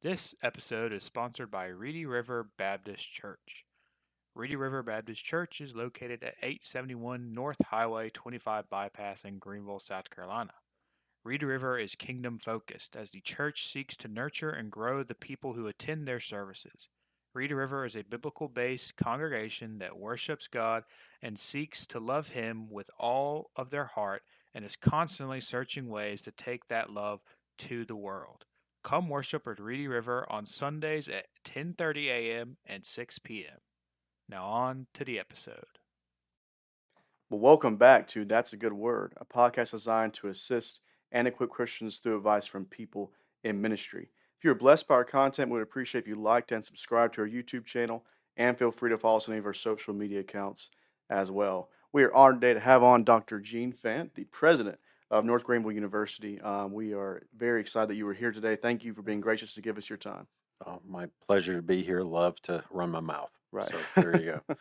This episode is sponsored by Reedy River Baptist Church. Reedy River Baptist Church is located at 871 North Highway 25 Bypass in Greenville, South Carolina. Reedy River is kingdom focused as the church seeks to nurture and grow the people who attend their services. Reedy River is a biblical based congregation that worships God and seeks to love Him with all of their heart and is constantly searching ways to take that love to the world. Come worship at Reedy River on Sundays at 10:30 a.m. and 6 p.m. Now on to the episode. Well, welcome back to That's a Good Word, a podcast designed to assist and equip Christians through advice from people in ministry. If you're blessed by our content, we would appreciate if you liked and subscribed to our YouTube channel, and feel free to follow us on any of our social media accounts as well. We are honored today to have on Dr. Gene Fant, the president of North Greenville University. We are very excited that you were here today. Thank you for being gracious to give us your time. My pleasure to be here. Love to run my mouth. Right. So there you go.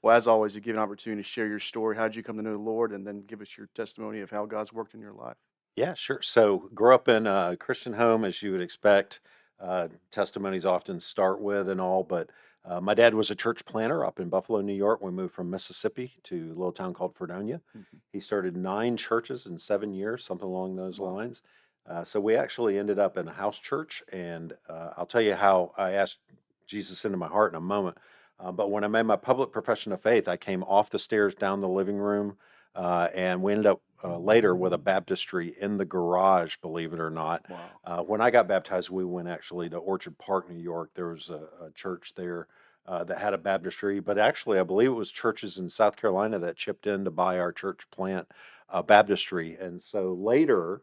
Well, as always, you give an opportunity to share your story. How did you come to know the Lord? And then give us your testimony of how God's worked in your life. Yeah, sure. So grew up in a Christian home, as you would expect. Testimonies often start with and all, but my dad was a church planter up in Buffalo, New York. We moved from Mississippi to a little town called Fredonia. Mhm. He started 9 churches in 7 years, something along those Wow. lines. So we actually ended up in a house church, and I'll tell you how I asked Jesus into my heart in a moment. But when I made my public profession of faith, I came off the stairs down the living room, and we ended up later with a baptistry in the garage, believe it or not. Wow. When I got baptized, we went actually to Orchard Park, New York. There was a church there that had a baptistry, but actually, I believe it was churches in South Carolina that chipped in to buy our church plant baptistry. And so later,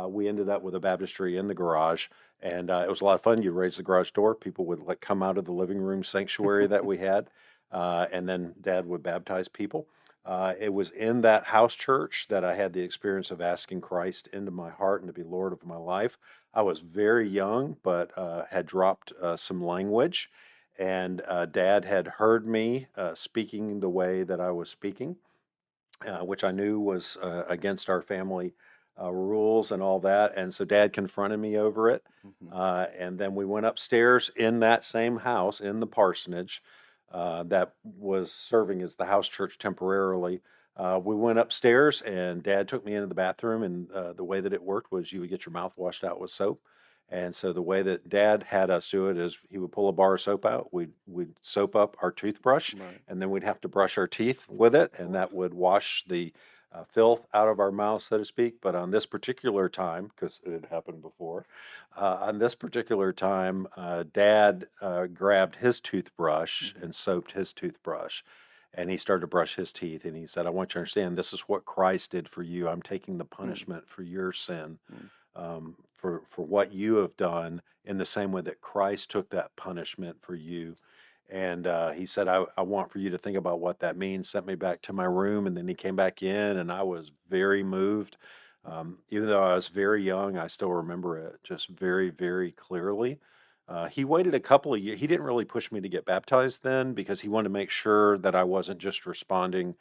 we ended up with a baptistry in the garage. And it was a lot of fun. You'd raise the garage door. People would like come out of the living room sanctuary that we had, and then Dad would baptize people. It was in that house church that I had the experience of asking Christ into my heart and to be Lord of my life. I was very young, but had dropped some language, and Dad had heard me speaking the way that I was speaking, which I knew was against our family rules and all that. And so Dad confronted me over it. Mhm. And then we went upstairs in that same house in the parsonage that was serving as the house church temporarily. We went upstairs, and Dad took me into the bathroom. And the way that it worked was you would get your mouth washed out with soap. And so the way that Dad had us do it is he would pull a bar of soap out. We'd soap up our toothbrush, Right. and then we'd have to brush our teeth with it, and that would wash the filth out of our mouths, so to speak. But on this particular time, because it had happened before, on this particular time, Dad grabbed his toothbrush Mhm. and soaped his toothbrush. And he started to brush his teeth, and he said, "I want you to understand this is what Christ did for you. I'm taking the Mm. punishment for your sin, Mm. for what you have done, in the same way that Christ took that punishment for you." And he said, I want for you to think about what that means. Sent me back to my room, and then he came back in, and I was very moved. Even though I was very young, I still remember it just very, very clearly. He waited a couple of years. He didn't really push me to get baptized then because he wanted to make sure that I wasn't just responding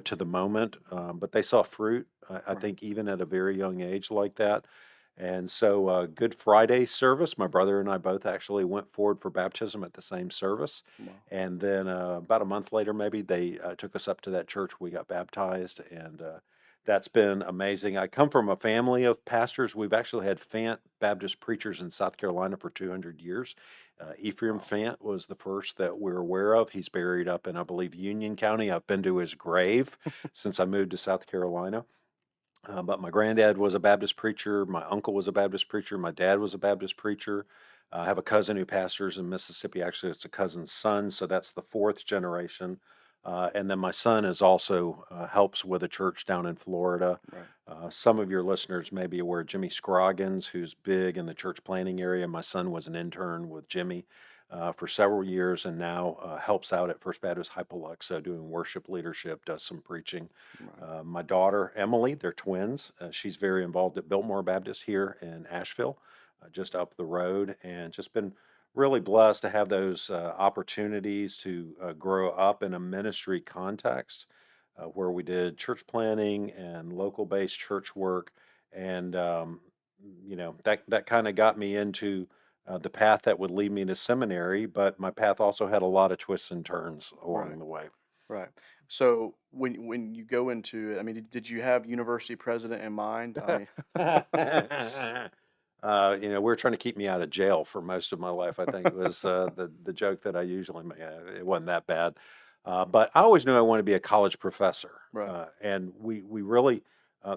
to the moment. But they saw fruit, I Right. think, even at a very young age like that. And so, Good Friday service, my brother and I both actually went forward for baptism at the same service. Wow. And then about a month later, maybe they took us up to that church. We got baptized, and that's been amazing. I come from a family of pastors. We've actually had Fant Baptist preachers in South Carolina for 200 years. Ephraim Wow. Fant was the first that we're aware of. He's buried up in, I believe, Union County. I've been to his grave since I moved to South Carolina. But my granddad was a Baptist preacher. My uncle was a Baptist preacher. My dad was a Baptist preacher. I have a cousin who pastors in Mississippi. Actually, it's a cousin's son, so that's the fourth generation. And then my son is also helps with a church down in Florida. Right. Some of your listeners may be aware of Jimmy Scroggins, who's big in the church planting area. My son was an intern with Jimmy for several years, and now helps out at First Baptist Hypoluxo doing worship leadership, does some preaching. Right. My daughter, Emily, they're twins. She's very involved at Biltmore Baptist here in Asheville, just up the road, and just been really blessed to have those opportunities to grow up in a ministry context where we did church planning and local based church work. And, that kind of got me into the path that would lead me to seminary, but my path also had a lot of twists and turns Right. along the way. Right. So when you go into it, I mean, did you have university president in mind? I mean, We were trying to keep me out of jail for most of my life. I think it was the joke that I usually make. It wasn't that bad, but I always knew I wanted to be a college professor, right. and we really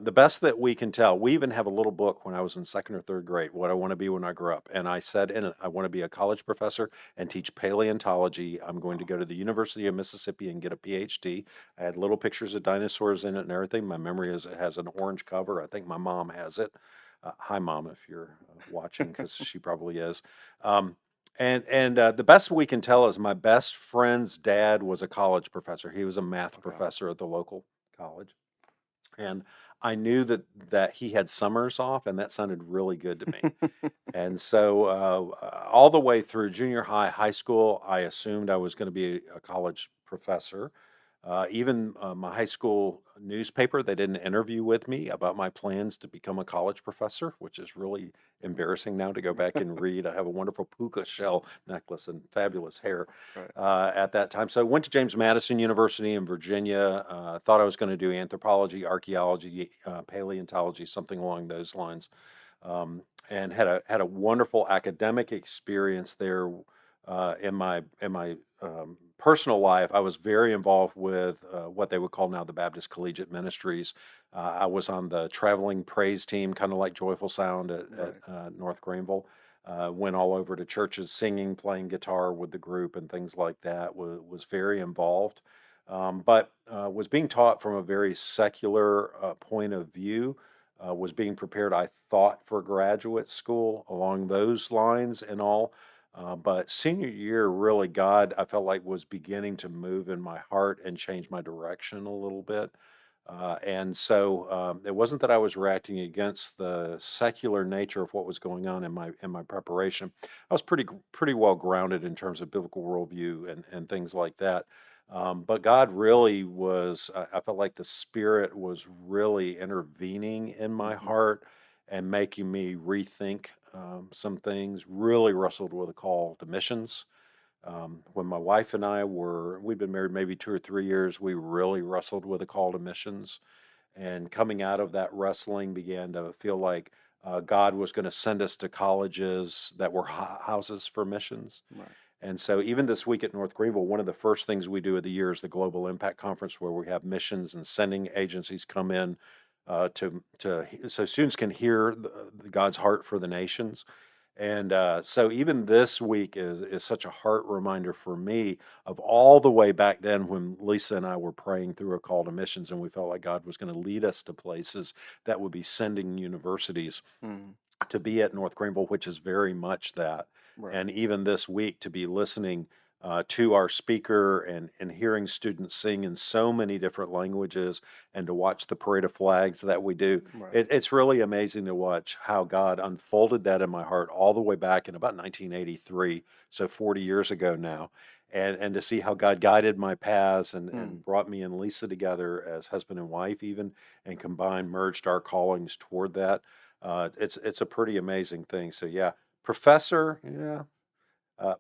the best that we can tell. We even have a little book when I was in second or third grade, what I want to be when I grow up, and I said in it, I want to be a college professor and teach paleontology. I'm going to go to the University of Mississippi and get a PhD. I had little pictures of dinosaurs in it and everything. My memory is it has an orange cover. I think my mom has it. Hi, Mom, if you're watching, because she probably is. Um, and the best we can tell is my best friend's dad was a college professor. He was a math Okay. professor at the local college, and I knew that he had summers off, and that sounded really good to me. And so, all the way through junior high, high school, I assumed I was going to be a college professor. Even my high school newspaper, they did an interview with me about my plans to become a college professor, which is really embarrassing now to go back and read. I have a wonderful puka shell necklace and fabulous hair Right. at that time. So I went to James Madison University in Virginia. Thought I was going to do anthropology, archaeology, paleontology, something along those lines, and had a wonderful academic experience there. In my personal life, I was very involved with what they would call now the Baptist Collegiate Ministries. I was on the traveling praise team, kind of like Joyful Sound at Right. North Greenville. Went all over to churches, singing, playing guitar with the group, and things like that. Was very involved, but was being taught from a very secular point of view. Was being prepared, I thought, for graduate school along those lines and all. But senior year, really, God, I felt like was beginning to move in my heart and change my direction a little bit. And so it wasn't that I was reacting against the secular nature of what was going on in my preparation. I was pretty well grounded in terms of biblical worldview and things like that. But God really was. I felt like the Spirit was really intervening in my Hmm. heart and making me rethink some things. Really wrestled with a call to missions. When my wife and we'd been married maybe 2 or 3 years, we really wrestled with a call to missions. And coming out of that wrestling, began to feel like God was going to send us to colleges that were houses for missions. Right. And so, even this week at North Greenville, one of the first things we do of the year is the Global Impact Conference, where we have missions and sending agencies come in so students can hear God's heart for the nations. And so even this week is such a heart reminder for me of all the way back then when Lisa and I were praying through a call to missions, and we felt like God was going to lead us to places that would be sending universities Mm. to be at North Greenville, which is very much that. Right. And even this week to be listening to our speaker and hearing students sing in so many different languages and to watch the parade of flags that we do. Right. It's really amazing to watch how God unfolded that in my heart all the way back in about 1983, so 40 years ago now. And to see how God guided my paths Mm. and brought me and Lisa together as husband and wife, even, and combined, merged our callings toward that. It's a pretty amazing thing. So yeah, professor, yeah,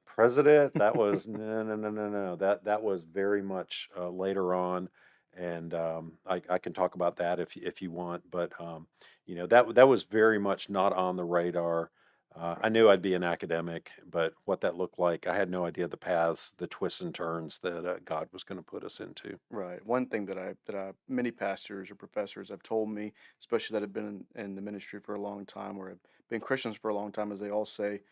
president, that was no, no, no, no, no. That was very much later on, and I can talk about that if you want. But that was very much not on the radar. I Right. knew I'd be an academic, but what that looked like, I had no idea the paths, the twists and turns that God was going to put us into. Right. One thing that I many pastors or professors have told me, especially that have been in the ministry for a long time or have been Christians for a long time, is they all say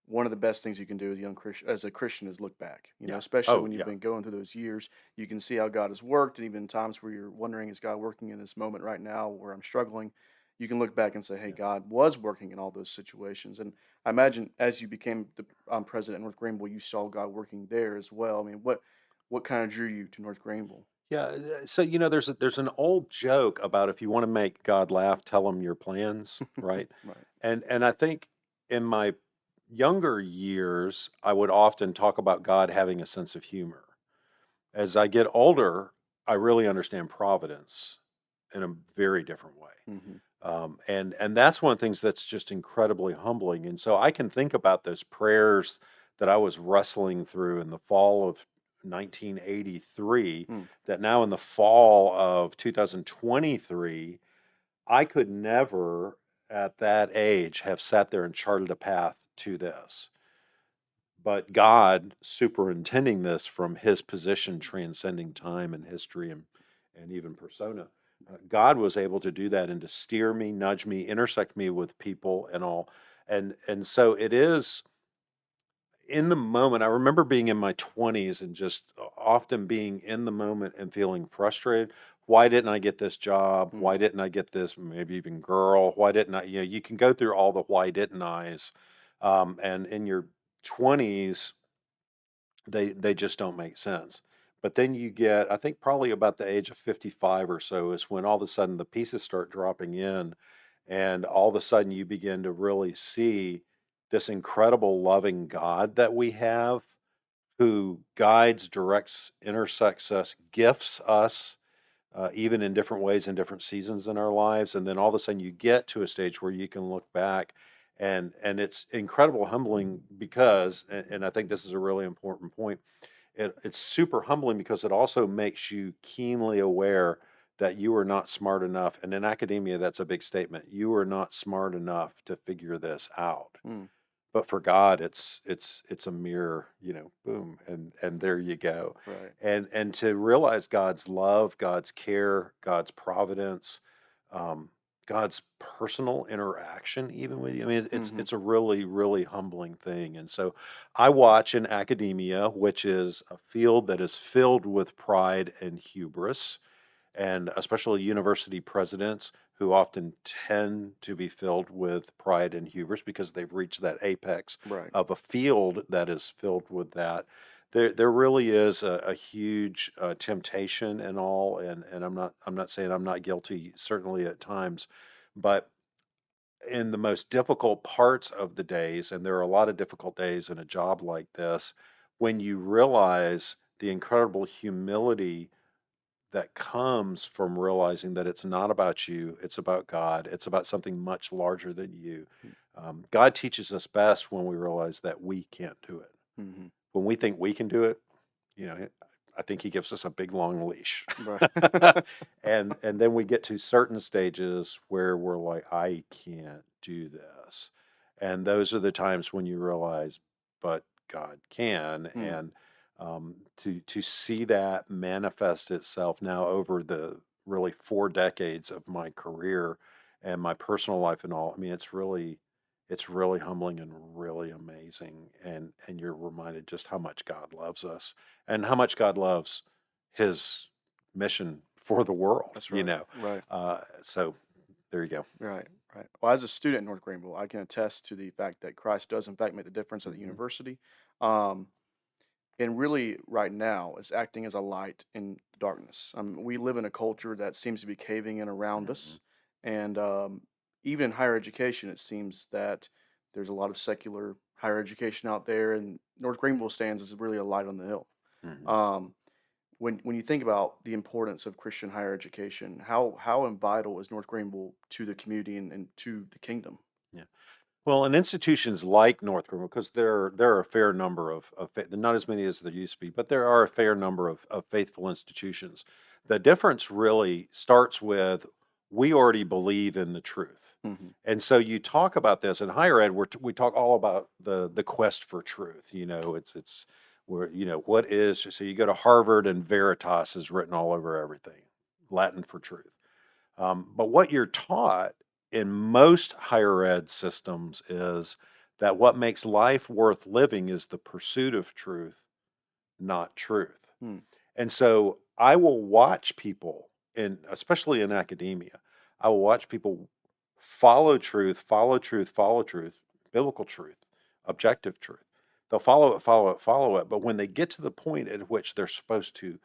one of the best things you can do as as a Christian is look back. Yeah. Especially Oh, when you've yeah. been going through those years, you can see how God has worked, and even times where you're wondering, is God working in this moment right now where I'm struggling? You can look back and say, hey, Yeah. God was working in all those situations. And I imagine as you became the president of North Greenville, you saw God working there as well. I mean, what kind of drew you to North Greenville? Yeah, so there's an old joke about if you want to make God laugh, tell him your plans, right? Right. And I think in my younger years, I would often talk about God having a sense of humor. As I get older, I really understand providence in a very different way. Hmm. And that's one of the things that's just incredibly humbling. And so I can think about those prayers that I was wrestling through in the fall of 1983, Mm. that now in the fall of 2023, I could never at that age have sat there and charted a path to this. But God superintending this from his position, transcending time and history and even persona, God was able to do that and to steer me, nudge me, intersect me with people and all. And so it is in the moment. I remember being in my 20s and just often being in the moment and feeling frustrated. Why didn't I get this job? Mm. Why didn't I get this, maybe even girl? Why didn't I? You can go through all the why didn't I's. And in your 20s, they just don't make sense. But then you get, I think probably about the age of 55 or so is when all of a sudden the pieces start dropping in, and all of a sudden you begin to really see this incredible loving God that we have, who guides, directs, intersects us, gifts us, even in different ways in different seasons in our lives. And then all of a sudden you get to a stage where you can look back, and it's incredible humbling because, and I think this is a really important point. It's super humbling because it also makes you keenly aware that you are not smart enough. And in academia, that's a big statement. You are not smart enough to figure this out. Mm. But for God, it's a mere, boom, and there you go. Right. And to realize God's love, God's care, God's providence, um, God's personal interaction, even with you. I mean, it's Hmm. it's a really, really humbling thing. And so I watch in academia, which is a field that is filled with pride and hubris, and especially university presidents who often tend to be filled with pride and hubris because they've reached that apex Right. of a field that is filled with that. There really is a huge temptation and all, and I'm not saying I'm not guilty, certainly at times, but in the most difficult parts of the days, and there are a lot of difficult days in a job like this, when you realize the incredible humility that comes from realizing that it's not about you, it's about God, it's about something much larger than you. God teaches us best when we realize that we can't do it. Mm-hmm. When we think we can do it, I think He gives us a big long leash, Right. and then we get to certain stages where we're like, I can't do this, and those are the times when you realize, but God can, Mm. and to see that manifest itself now over the really 4 decades of my career and my personal life and all. I mean, it's really humbling and really amazing, and you're reminded just how much God loves us and how much God loves His mission for the world. That's right. Right. So there you go. Right. Right. Well, as a student in North Greenville, I can attest to the fact that Christ does, in fact, make the difference at the Hmm. university. Um, and really, right now, is acting as a light in the darkness. We live in a culture that seems to be caving in around Hmm. us. And even in higher education, it seems that there's a lot of secular higher education out there. And North Greenville stands as really a light on the hill. Hmm. Um, when you think about the importance of Christian higher education, how vital is North Greenville to the community and to the kingdom? Yeah. Well, in institutions like North Greenville, because there are a fair number of not as many as there used to be, but there are a fair number of faithful institutions. The difference really starts with we already believe in the truth, Hmm. and so you talk about this in higher ed. We talk all about the quest for truth. It's where what is, so you go to Harvard and Veritas is written all over everything, Latin for truth. But what you're taught in most higher ed systems is that what makes life worth living is the pursuit of truth, not truth. Hmm. And so I will watch people, especially in academia, I will watch people follow truth, follow truth, follow truth, biblical truth, objective truth. They'll follow it, follow it, follow it. But when they get to the point at which they're supposed to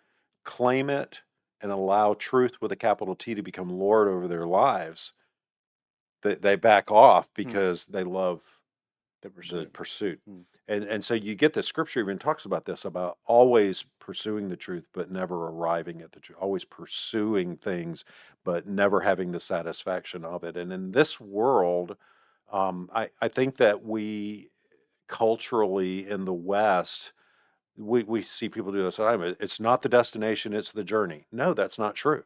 claim it and allow truth with a capital T to become Lord over their lives, they back off Hmm. because they love The the pursuit. pursuit. Mm. And so you get the scripture even talks about this, about always pursuing the truth, but never arriving at the truth, always pursuing things, but never having the satisfaction of it. And in this world, I think that we culturally in the West, we see people do this all the time. It's not the destination, it's the journey. No, that's not true.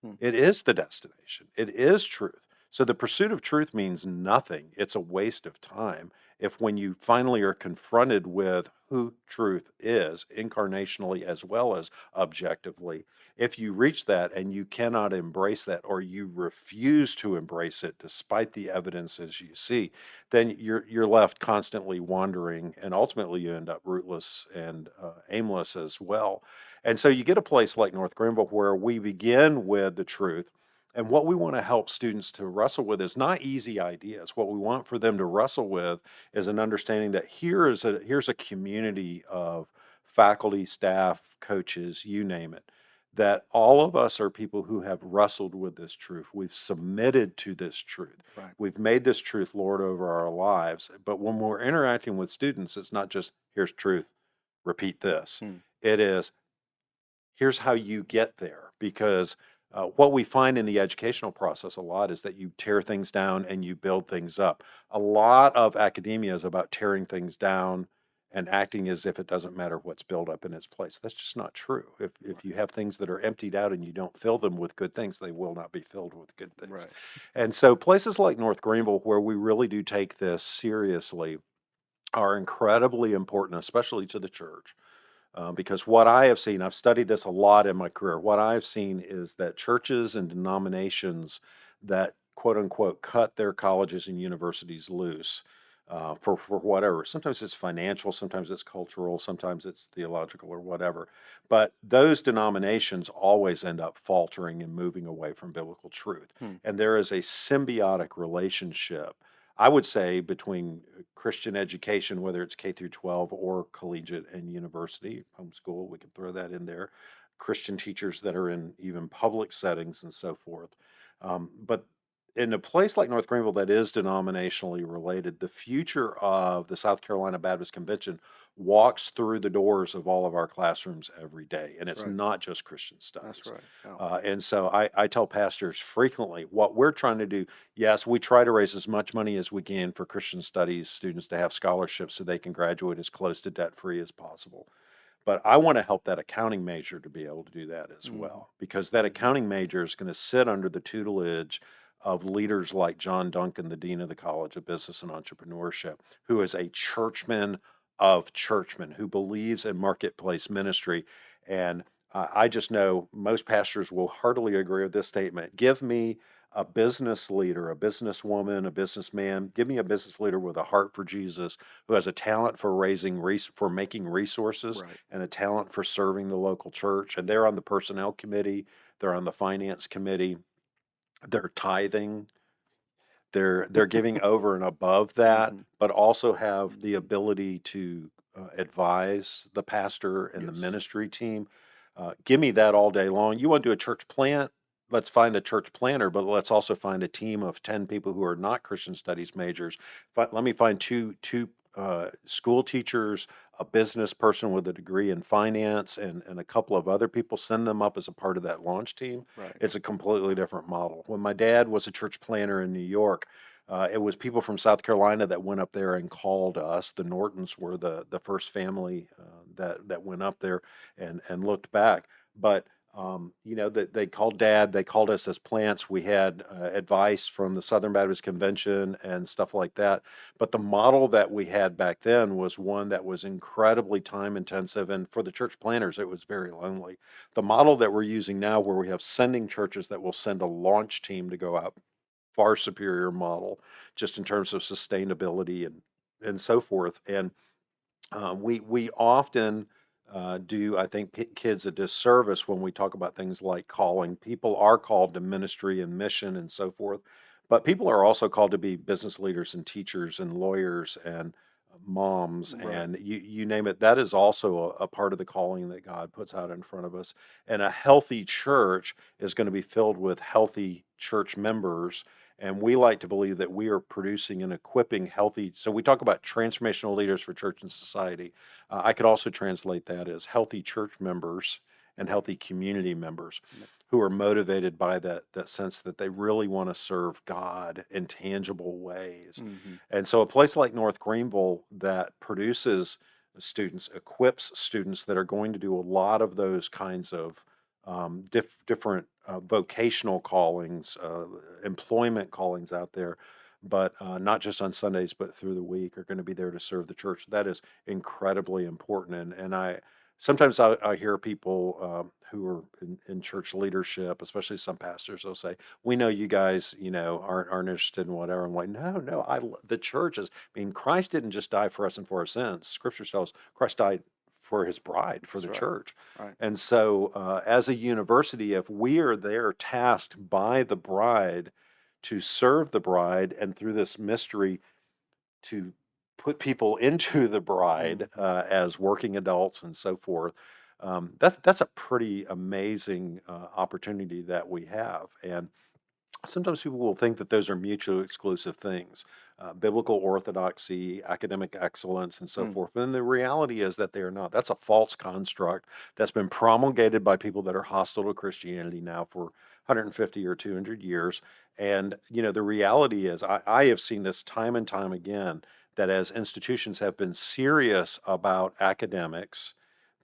Hmm. It is the destination. It is truth. So the pursuit of truth means nothing. It's a waste of time if, when you finally are confronted with who truth is, incarnationally as well as objectively, if you reach that and you cannot embrace that, or you refuse to embrace it despite the evidences you see, then you're left constantly wandering, and ultimately you end up rootless and aimless as well. And so you get a place like North Greenville where we begin with the truth. And what we want to help students to wrestle with is not easy ideas. What we want for them to wrestle with is an understanding that here's a community of faculty, staff, coaches, you name it, that all of us are people who have wrestled with this truth. We've submitted to this truth. Right. We've made this truth Lord over our lives. But when we're interacting with students, it's not just here's truth, repeat this. Hmm. It is here's how you get there. Because what we find in the educational process a lot is that you tear things down and you build things up. A lot of academia is about tearing things down and acting as if it doesn't matter what's built up in its place. That's just not true. If you have things that are emptied out and you don't fill them with good things, they will not be filled with good things. Right. And so places like North Greenville, where we really do take this seriously, are incredibly important, especially to the church. Because what I have seen, I've studied this a lot in my career, what I've seen is that churches and denominations that quote unquote cut their colleges and universities loose for whatever. Sometimes it's financial, sometimes it's cultural, sometimes it's theological or whatever. But those denominations always end up faltering and moving away from biblical truth. And there is a symbiotic relationship, I would say, between Christian education, whether it's K through 12 or collegiate and university, homeschool, we can throw that in there, Christian teachers that are in even public settings and so forth. But in a place like North Greenville that is denominationally related, the future of the South Carolina Baptist Convention walks through the doors of all of our classrooms every day. And That's it's right. not just Christian studies. That's right. Yeah. And so I tell pastors frequently what we're trying to do. Yes, we try to raise as much money as we can for Christian studies students to have scholarships so they can graduate as close to debt free as possible. But I want to help that accounting major to be able to do that as well, because that accounting major is going to sit under the tutelage of leaders like John Duncan, the Dean of the College of Business and Entrepreneurship, who is a churchman of churchmen, who believes in marketplace ministry. And I just know most pastors will heartily agree with this statement. Give me a business leader, a businesswoman, a businessman. Give me a business leader with a heart for Jesus, who has a talent for making resources, Right. and a talent for serving the local church. And they're on the personnel committee, they're on the finance committee, they're tithing, they're giving over and above that, but also have the ability to advise the pastor and the Yes. ministry team. Give me that all day long. You want to do a church plant? Let's find a church planter, but let's also find a team of 10 people who are not Christian studies majors. Let me find two school teachers, a business person with a degree in finance, and a couple of other people. Send them up as a part of that launch team. Right. It's a completely different model. When my dad was a church planter in New York, it was people from South Carolina that went up there and called us. The Nortons were the first family that went up there and looked back. But they called Dad. They called us as plants. We had advice from the Southern Baptist Convention and stuff like that. But the model that we had back then was one that was incredibly time intensive, and for the church planners, it was very lonely. The model that we're using now, where we have sending churches that will send a launch team to go out, far superior model, just in terms of sustainability and so forth. And we often do, I think, kids a disservice when we talk about things like calling. People are called to ministry and mission and so forth, but people are also called to be business leaders and teachers and lawyers and moms, Right. and you name it. That is also a part of the calling that God puts out in front of us. And a healthy church is going to be filled with healthy church members, And we like to believe that we are producing and equipping healthy. So we talk about transformational leaders for church and society. I could also translate that as healthy church members and healthy community members who are motivated by that sense that they really want to serve God in tangible ways. And so a place like North Greenville that produces students, equips students that are going to do a lot of those kinds of different vocational callings, employment callings out there, but not just on Sundays, but through the week, are going to be there to serve the church. That is incredibly important. And I sometimes I hear people who are in church leadership, especially some pastors, they'll say, "We know you guys, aren't interested in whatever." I'm like, no, the church is. I mean, Christ didn't just die for us and for our sins. Scripture tells us Christ died for his bride, for the church. Right. And so, as a university, if we are there tasked by the bride to serve the bride and through this mystery to put people into the bride as working adults and so forth, that's a pretty amazing opportunity that we have. And sometimes people will think that those are mutually exclusive things, biblical orthodoxy, academic excellence, and so forth. And the reality is that they are not. That's a false construct that's been promulgated by people that are hostile to Christianity now for 150 or 200 years. And, the reality is, I have seen this time and time again, that as institutions have been serious about academics,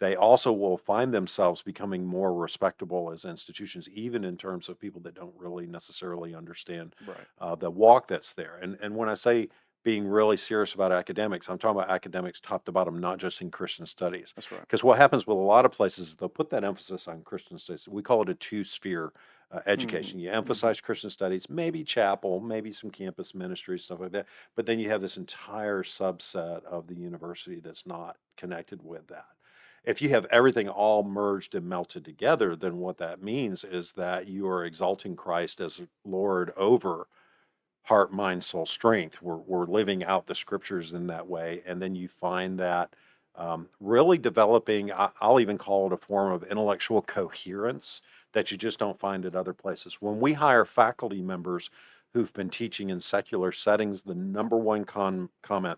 they also will find themselves becoming more respectable as institutions, even in terms of people that don't really necessarily understand the walk that's there. And when I say being really serious about academics, I'm talking about academics top to bottom, not just in Christian studies. That's right. Because what happens with a lot of places is they'll put that emphasis on Christian studies. We call it a two-sphere education. You emphasize Christian studies, maybe chapel, maybe some campus ministry, stuff like that. But then you have this entire subset of the university that's not connected with that. If you have everything all merged and melted together, then what that means is that you are exalting Christ as Lord over heart, mind, soul, strength. We're living out the scriptures in that way. And then you find that really developing, I'll even call it a form of intellectual coherence that you just don't find at other places. When we hire faculty members who've been teaching in secular settings, the number one comment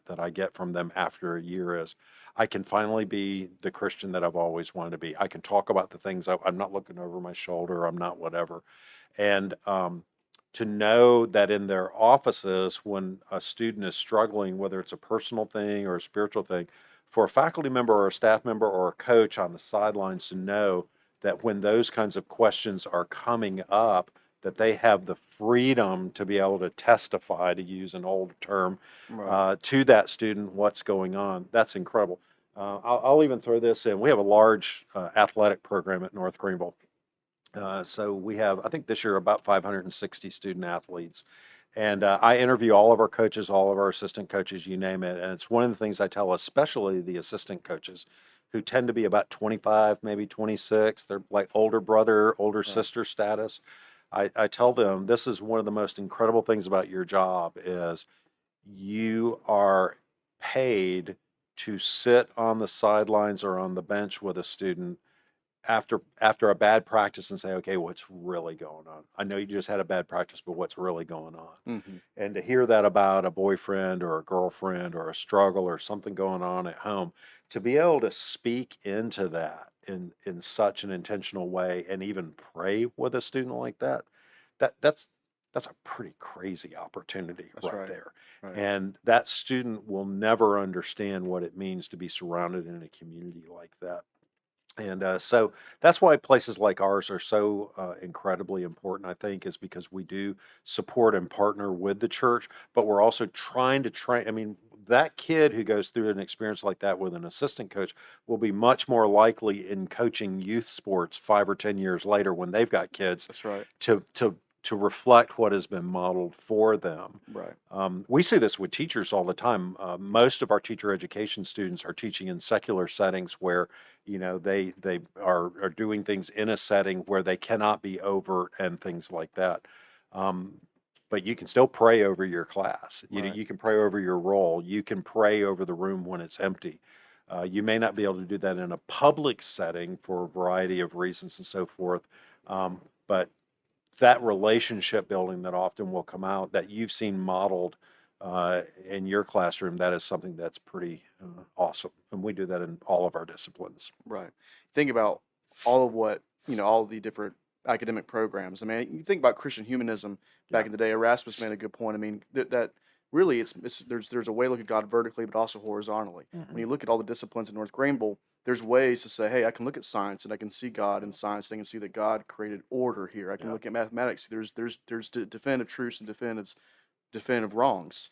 that I get from them after a year is, I can finally be the Christian that I've always wanted to be. I can talk about the things I'm not looking over my shoulder. I'm not whatever. And to know that in their offices, when a student is struggling, whether it's a personal thing or a spiritual thing, for a faculty member or a staff member or a coach on the sidelines to know that when those kinds of questions are coming up, that they have the freedom to be able to testify, to use an old term, to that student what's going on. That's incredible. I'll even throw this in. We have a large athletic program at North Greenville. So we have, I think this year, about 560 student athletes. And I interview all of our coaches, all of our assistant coaches, you name it. And it's one of the things I tell, especially the assistant coaches, who tend to be about 25, maybe 26. They're like older brother, older sister status. I tell them, this is one of the most incredible things about your job is you are paid to sit on the sidelines or on the bench with a student after a bad practice and say, okay, what's really going on? I know you just had a bad practice, but what's really going on? And to hear that about a boyfriend or a girlfriend or a struggle or something going on at home, to be able to speak into that in such an intentional way and even pray with a student like that's a pretty crazy opportunity right there. And that student will never understand what it means to be surrounded in a community like that. And so that's why places like ours are so incredibly important, I think, is because we do support and partner with the church, but we're also trying to train. I mean, that kid who goes through an experience like that with an assistant coach will be much more likely in coaching youth sports 5 or 10 years later when they've got kids. That's right. To reflect what has been modeled for them. Right. We see this with teachers all the time. Most of our teacher education students are teaching in secular settings where, they are doing things in a setting where they cannot be overt and things like that. But you can still pray over your class. You can pray over your role. You can pray over the room when it's empty. You may not be able to do that in a public setting for a variety of reasons and so forth. But that relationship building that often will come out that you've seen modeled in your classroom, that is something that's pretty awesome. And we do that in all of our disciplines. Right. Think about all of what, all the different academic programs. I mean, you think about Christian humanism back Yeah. in the day. Erasmus made a good point. I mean, that really it's there's a way to look at God vertically, but also horizontally. When you look at all the disciplines in North Greenville, there's ways to say, hey, I can look at science and I can see God in science. I can see that God created order here. I can Yeah. look at mathematics. There's definitive truths and definitive wrongs.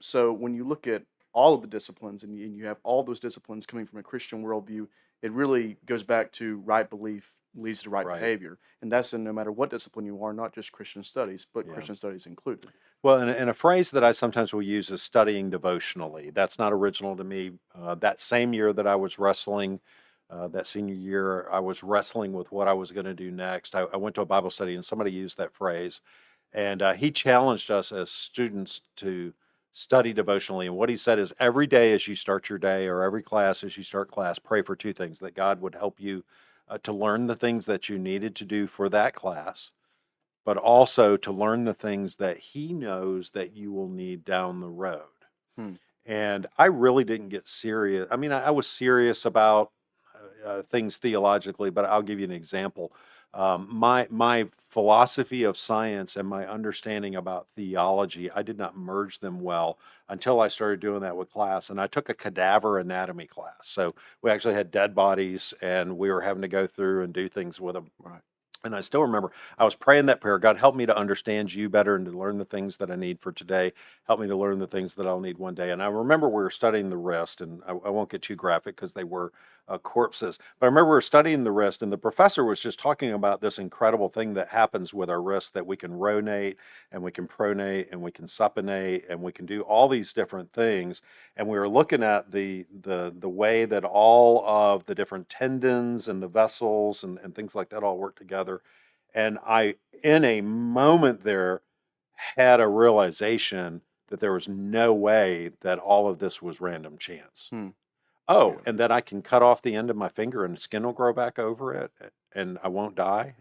So when you look at all of the disciplines and you have all those disciplines coming from a Christian worldview, it really goes back to right belief leads to right Right. behavior. And that's in no matter what discipline you are, not just Christian studies, but Yeah. Christian studies included. Well, and a phrase that I sometimes will use is studying devotionally. That's not original to me. That same year that I was wrestling, that senior year, I was wrestling with what I was going to do next. I went to a Bible study and somebody used that phrase. And he challenged us as students to study devotionally. And what he said is every day as you start your day, or every class as you start class, pray for two things: that God would help you to learn the things that you needed to do for that class, but also to learn the things that he knows that you will need down the road. Hmm. And I really didn't get serious. I mean, I was serious about things theologically, but I'll give you an example. My philosophy of science and my understanding about theology, I did not merge them well until I started doing that with class. And I took a cadaver anatomy class. So we actually had dead bodies and we were having to go through and do things with them. Right. And I still remember I was praying that prayer: God, help me to understand you better and to learn the things that I need for today. Help me to learn the things that I'll need one day. And I remember we were studying the wrist, and I won't get too graphic because they were corpses. But I remember we were studying the wrist, and the professor was just talking about this incredible thing that happens with our wrist, that we can ronate and we can pronate and we can supinate and we can do all these different things. And we were looking at the way that all of the different tendons and the vessels and things like that all work together. And I, in a moment there, had a realization that there was no way that all of this was random chance. Hmm. Oh, Yeah. and that I can cut off the end of my finger and skin will grow back over it and I won't die.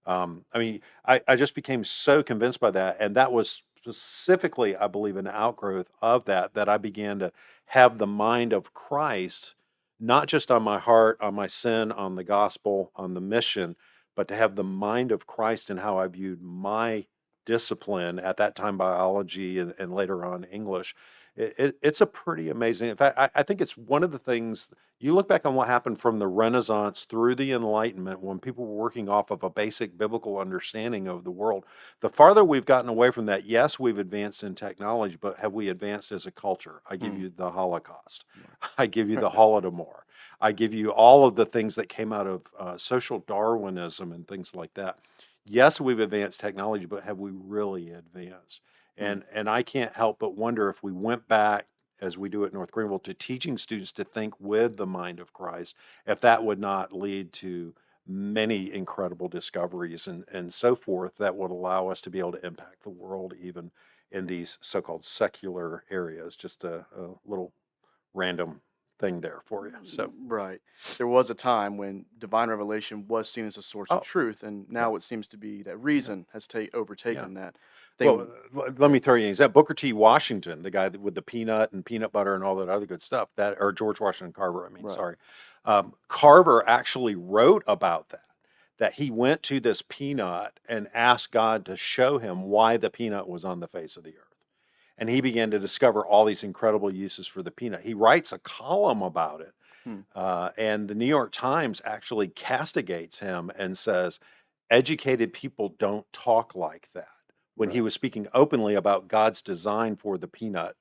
I mean, I just became so convinced by that. And that was specifically, I believe, an outgrowth of that I began to have the mind of Christ, not just on my heart, on my sin, on the gospel, on the mission, but to have the mind of Christ in how I viewed my discipline, at that time biology and later on English. It's a pretty amazing. In fact, I think it's one of the things you look back on what happened from the Renaissance through the Enlightenment, when people were working off of a basic biblical understanding of the world. The farther we've gotten away from that, yes, we've advanced in technology, but have we advanced as a culture? I give you the Holocaust. I give you the Holodomor. I give you all of the things that came out of social Darwinism and things like that. Yes, we've advanced technology, but have we really advanced? And I can't help but wonder if we went back, as we do at North Greenville, to teaching students to think with the mind of Christ, if that would not lead to many incredible discoveries and so forth that would allow us to be able to impact the world even in these so-called secular areas. Just a little random thing there for you. So Right. There was a time when divine revelation was seen as a source of oh truth, and yeah, now it seems to be that reason has yeah. overtaken that Well, thing. let me throw you an example. Booker T. Washington, the guy with the peanut and peanut butter and all that other good stuff, that, or George Washington Carver, I mean, Right. sorry. Carver actually wrote about that he went to this peanut and asked God to show him why the peanut was on the face of the earth. And he began to discover all these incredible uses for the peanut. He writes a column about it. Hmm. And the New York Times actually castigates him and says, educated people don't talk like that, when he Right. was speaking openly about God's design for the peanut.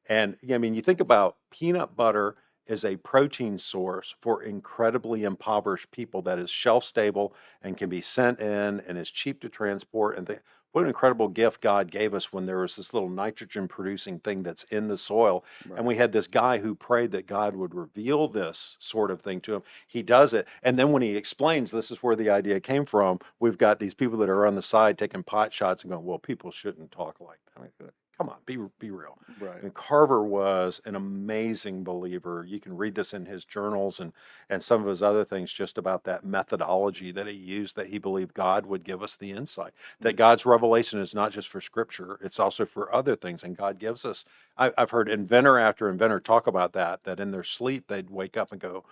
And I mean, you think about peanut butter as a protein source for incredibly impoverished people that is shelf stable and can be sent in and is cheap to transport. And what an incredible gift God gave us when there was this little nitrogen producing thing that's in the soil. Right. And we had this guy who prayed that God would reveal this sort of thing to him. He does it. And then when he explains this is where the idea came from, we've got these people that are on the side taking pot shots and going, well, people shouldn't talk like that. Come on, be real. Right. And Carver was an amazing believer. You can read this in his journals and some of his other things just about that methodology that he used, that he believed God would give us the insight. That God's revelation is not just for Scripture, it's also for other things. And God gives us, I've heard inventor after inventor talk about that in their sleep they'd wake up and go,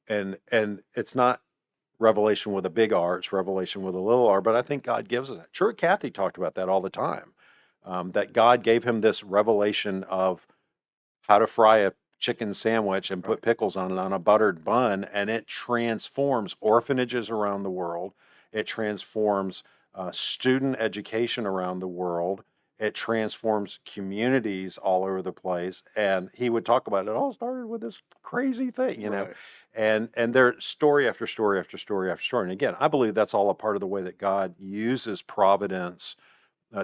and it's not revelation with a big R, it's revelation with a little r, but I think God gives us that. Sure, Kathy talked about that all the time, that God gave him this revelation of how to fry a chicken sandwich and put Right. pickles on it on a buttered bun, and it transforms orphanages around the world. It transforms student education around the world. It transforms communities all over the place. And he would talk about it. It all started with this crazy thing, Right. and there's story after story after story after story. And again, I believe that's all a part of the way that God uses providence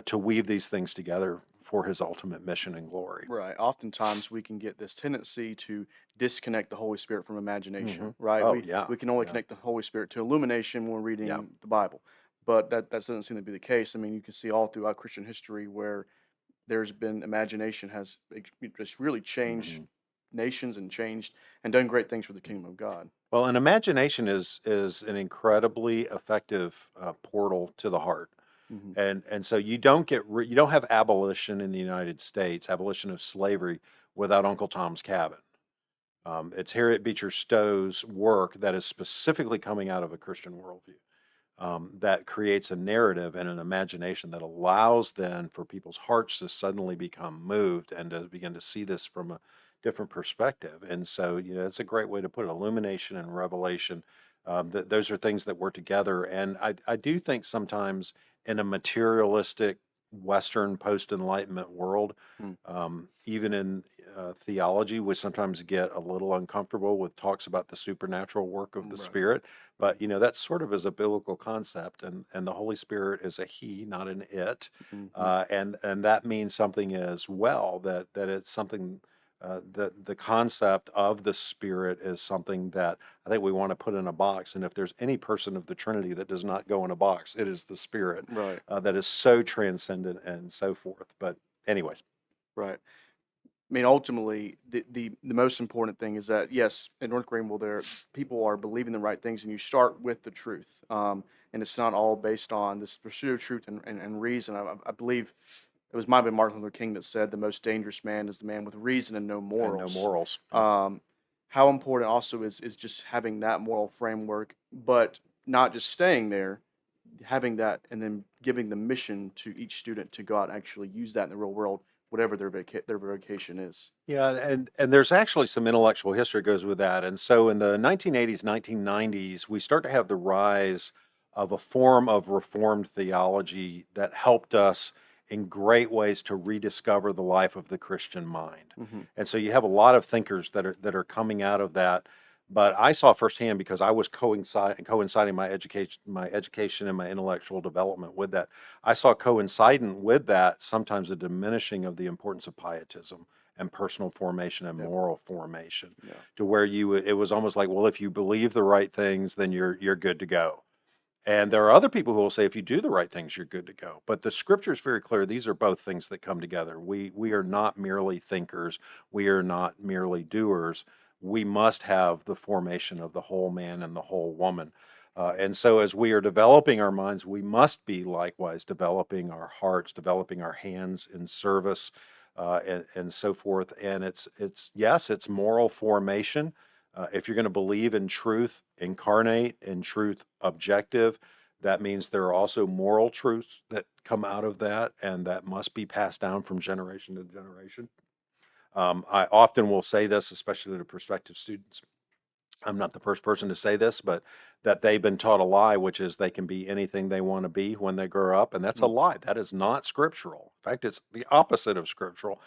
to weave these things together for his ultimate mission and glory. Right. Oftentimes we can get this tendency to disconnect the Holy Spirit from imagination, Hmm. right? Oh, We yeah. we can only Yeah. connect the Holy Spirit to illumination when we're Yeah. reading the Bible. But that doesn't seem to be the case. I mean, you can see all throughout Christian history where there's been imagination has just really changed Mhm. nations and changed and done great things for the kingdom of God. Well, an imagination is an incredibly effective portal to the heart. Hmm. And so you don't have abolition in the United States, abolition of slavery, without Uncle Tom's Cabin. It's Harriet Beecher Stowe's work that is specifically coming out of a Christian worldview, that creates a narrative and an imagination that allows then for people's hearts to suddenly become moved and to begin to see this from a different perspective. And so, it's a great way to put it. Illumination and revelation. Those are things that work together. And I do think sometimes in a materialistic Western post Enlightenment world, Mm. even in theology, we sometimes get a little uncomfortable with talks about the supernatural work of the Right. Spirit. But that sort of is a biblical concept, and the Holy Spirit is a He, not an it, Hmm. and that means something as well. That it's something. That the concept of the Spirit is something that I think we want to put in a box. And if there's any person of the Trinity that does not go in a box, it is the Spirit, Right. that is so transcendent and so forth. But anyways, Right. I mean, ultimately, the most important thing is that yes, in North Greenville, there people are believing the right things, and you start with the truth. And it's not all based on this pursuit of truth and reason. I believe it was might have been Martin Luther King that said the most dangerous man is the man with reason and no and no morals. morals. Um, how important also is just having that moral framework, but not just staying there, having that, and then giving the mission to each student to go out and actually use that in the real world, whatever their vocation is. Yeah, and there's actually some intellectual history that goes with that. And so in the 1980s, 1990s, we start to have the rise of a form of Reformed theology that helped us in great ways to rediscover the life of the Christian mind. Hmm. And so you have a lot of thinkers that are coming out of that. But I saw firsthand, because I was coinciding my education and my intellectual development with that. I saw coincident with that sometimes a diminishing of the importance of pietism and personal formation and Yep. moral formation, Yeah. to where it was almost like, well, if you believe the right things, then you're good to go. And there are other people who will say if you do the right things, you're good to go. But the scripture is very clear. These are both things that come together. We are not merely thinkers. We are not merely doers. We must have the formation of the whole man and the whole woman. And so as we are developing our minds, we must be likewise developing our hearts, developing our hands in service, and so forth. And it's moral formation. If you're going to believe in truth, incarnate in truth, objective, that means there are also moral truths that come out of that, and that must be passed down from generation to generation. I often will say this, especially to prospective students. I'm not the first person to say this, but that they've been taught a lie, which is they can be anything they want to be when they grow up. And that's a Mm. lie. That is not scriptural. In fact, it's the opposite of scriptural.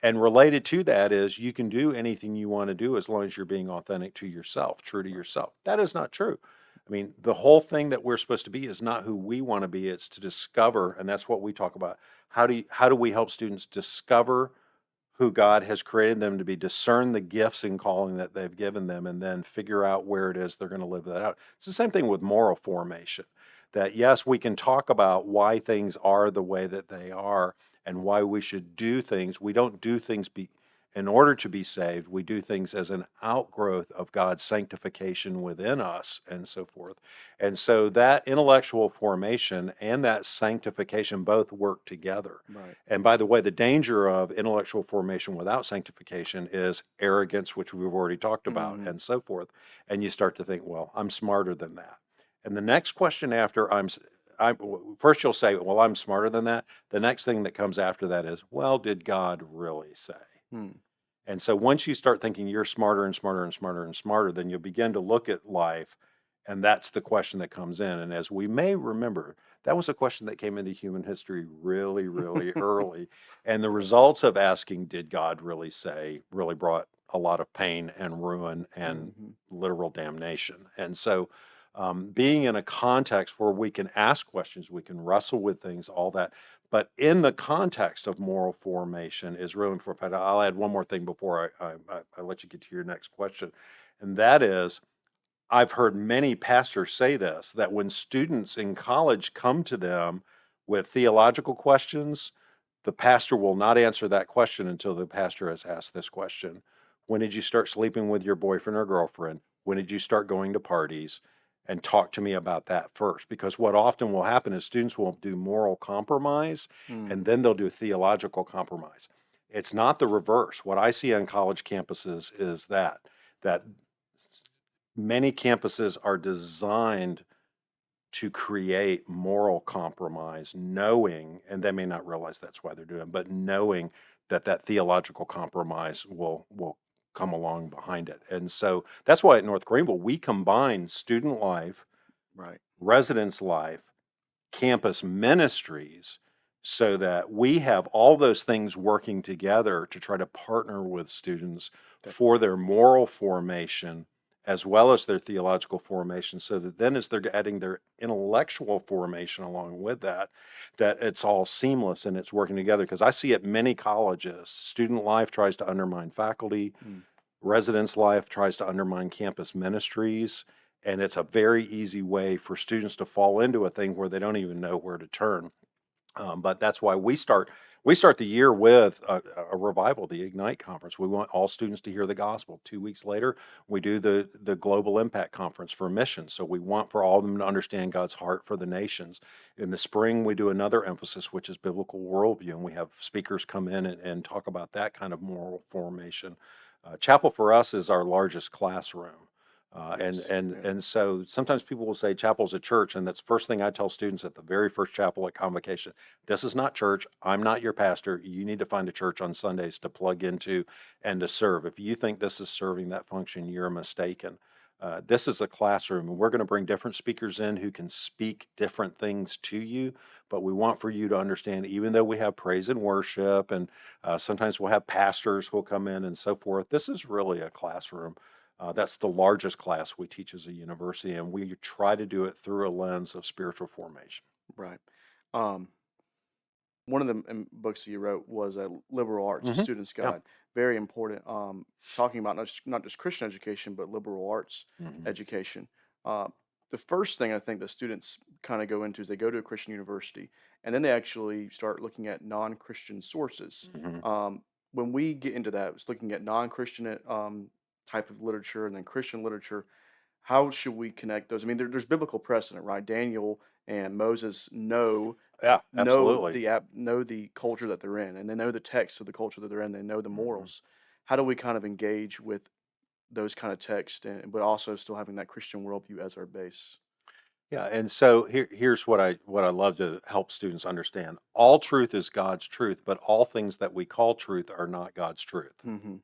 And related to that is you can do anything you want to do as long as you're being authentic to yourself, true to yourself. That is not true. I mean, the whole thing that we're supposed to be is not who we want to be. It's to discover, and that's what we talk about. How do we help students discover who God has created them to be, discern the gifts and calling that they've given them, and then figure out where it is they're going to live that out. It's the same thing with moral formation. That yes, we can talk about why things are the way that they are, and why we should do things. We don't do things in order to be saved. We do things as an outgrowth of God's sanctification within us and so forth. And so that intellectual formation and that sanctification both work together. Right. And by the way, the danger of intellectual formation without sanctification is arrogance, which we've already talked about, Mhm. and so forth. And you start to think, well, I'm smarter than that. And the next question after first you'll say, well, I'm smarter than that. The next thing that comes after that is, well, did God really say? Hmm. And so once you start thinking you're smarter and smarter and smarter and smarter, then you'll begin to look at life, and that's the question that comes in. And as we may remember, that was a question that came into human history really, really early. And the results of asking, did God really say, really brought a lot of pain and ruin and Mhm. literal damnation. And so being in a context where we can ask questions, we can wrestle with things, all that, but in the context of moral formation is really important. I'll add one more thing before I let you get to your next question, and that is I've heard many pastors say this, that when students in college come to them with theological questions, the pastor will not answer that question until the pastor has asked this question. When did you start sleeping with your boyfriend or girlfriend? When did you start going to parties? And talk to me about that first. Because what often will happen is students will do moral compromise and Mm. then they'll do theological compromise. It's not the reverse. What I see on college campuses is that many campuses are designed to create moral compromise, knowing, and they may not realize that's why they're doing it, but knowing that that theological compromise will come along behind it. And so that's why at North Greenville we combine student life, Right. residence life, campus ministries, so that we have all those things working together to try to partner with students for their moral formation as well as their theological formation, so that then as they're adding their intellectual formation along with that, that it's all seamless and it's working together. Because I see at many colleges, student life tries to undermine faculty, Mm. residence life tries to undermine campus ministries, and it's a very easy way for students to fall into a thing where they don't even know where to turn. But that's why we start the year with a revival, the Ignite Conference. We want all students to hear the gospel. 2 weeks later, we do the Global Impact Conference for missions. So we want for all of them to understand God's heart for the nations. In the spring, we do another emphasis, which is biblical worldview, and we have speakers come in and talk about that kind of moral formation. Chapel for us is our largest classroom. And Yes. and Yeah. and so sometimes people will say chapel's a church, and that's the first thing I tell students at the very first chapel at convocation. This is not church. I'm not your pastor. You need to find a church on Sundays to plug into and to serve. If you think this is serving that function, you're mistaken. This is a classroom, and we're going to bring different speakers in who can speak different things to you. But we want for you to understand, even though we have praise and worship, and sometimes we'll have pastors who'll come in and so forth, this is really a classroom. That's the largest class we teach as a university, and we try to do it through a lens of spiritual formation. Right. Um, One of the books that you wrote was Liberal Arts, a Hmm. student's Yeah. guide. Very important. Talking about not just Christian education, but liberal arts Hmm. education. Uh, the first thing I think that students kind of go into is they go to a Christian university, and then they actually start looking at non-Christian sources. Hmm. When we get into that, it's looking at non-Christian type of literature and then Christian literature. How should we connect those? I mean, there's biblical precedent, right? Daniel and Moses Yeah, know absolutely. know the culture that they're in, and they know the text of the culture that they're in. They know the Hmm. morals. How do we kind of engage with those kind of texts, but also still having that Christian worldview as our base? Yeah, and so here's what I love to help students understand. All truth is God's truth, but all things that we call truth are not God's truth. Mm-hmm.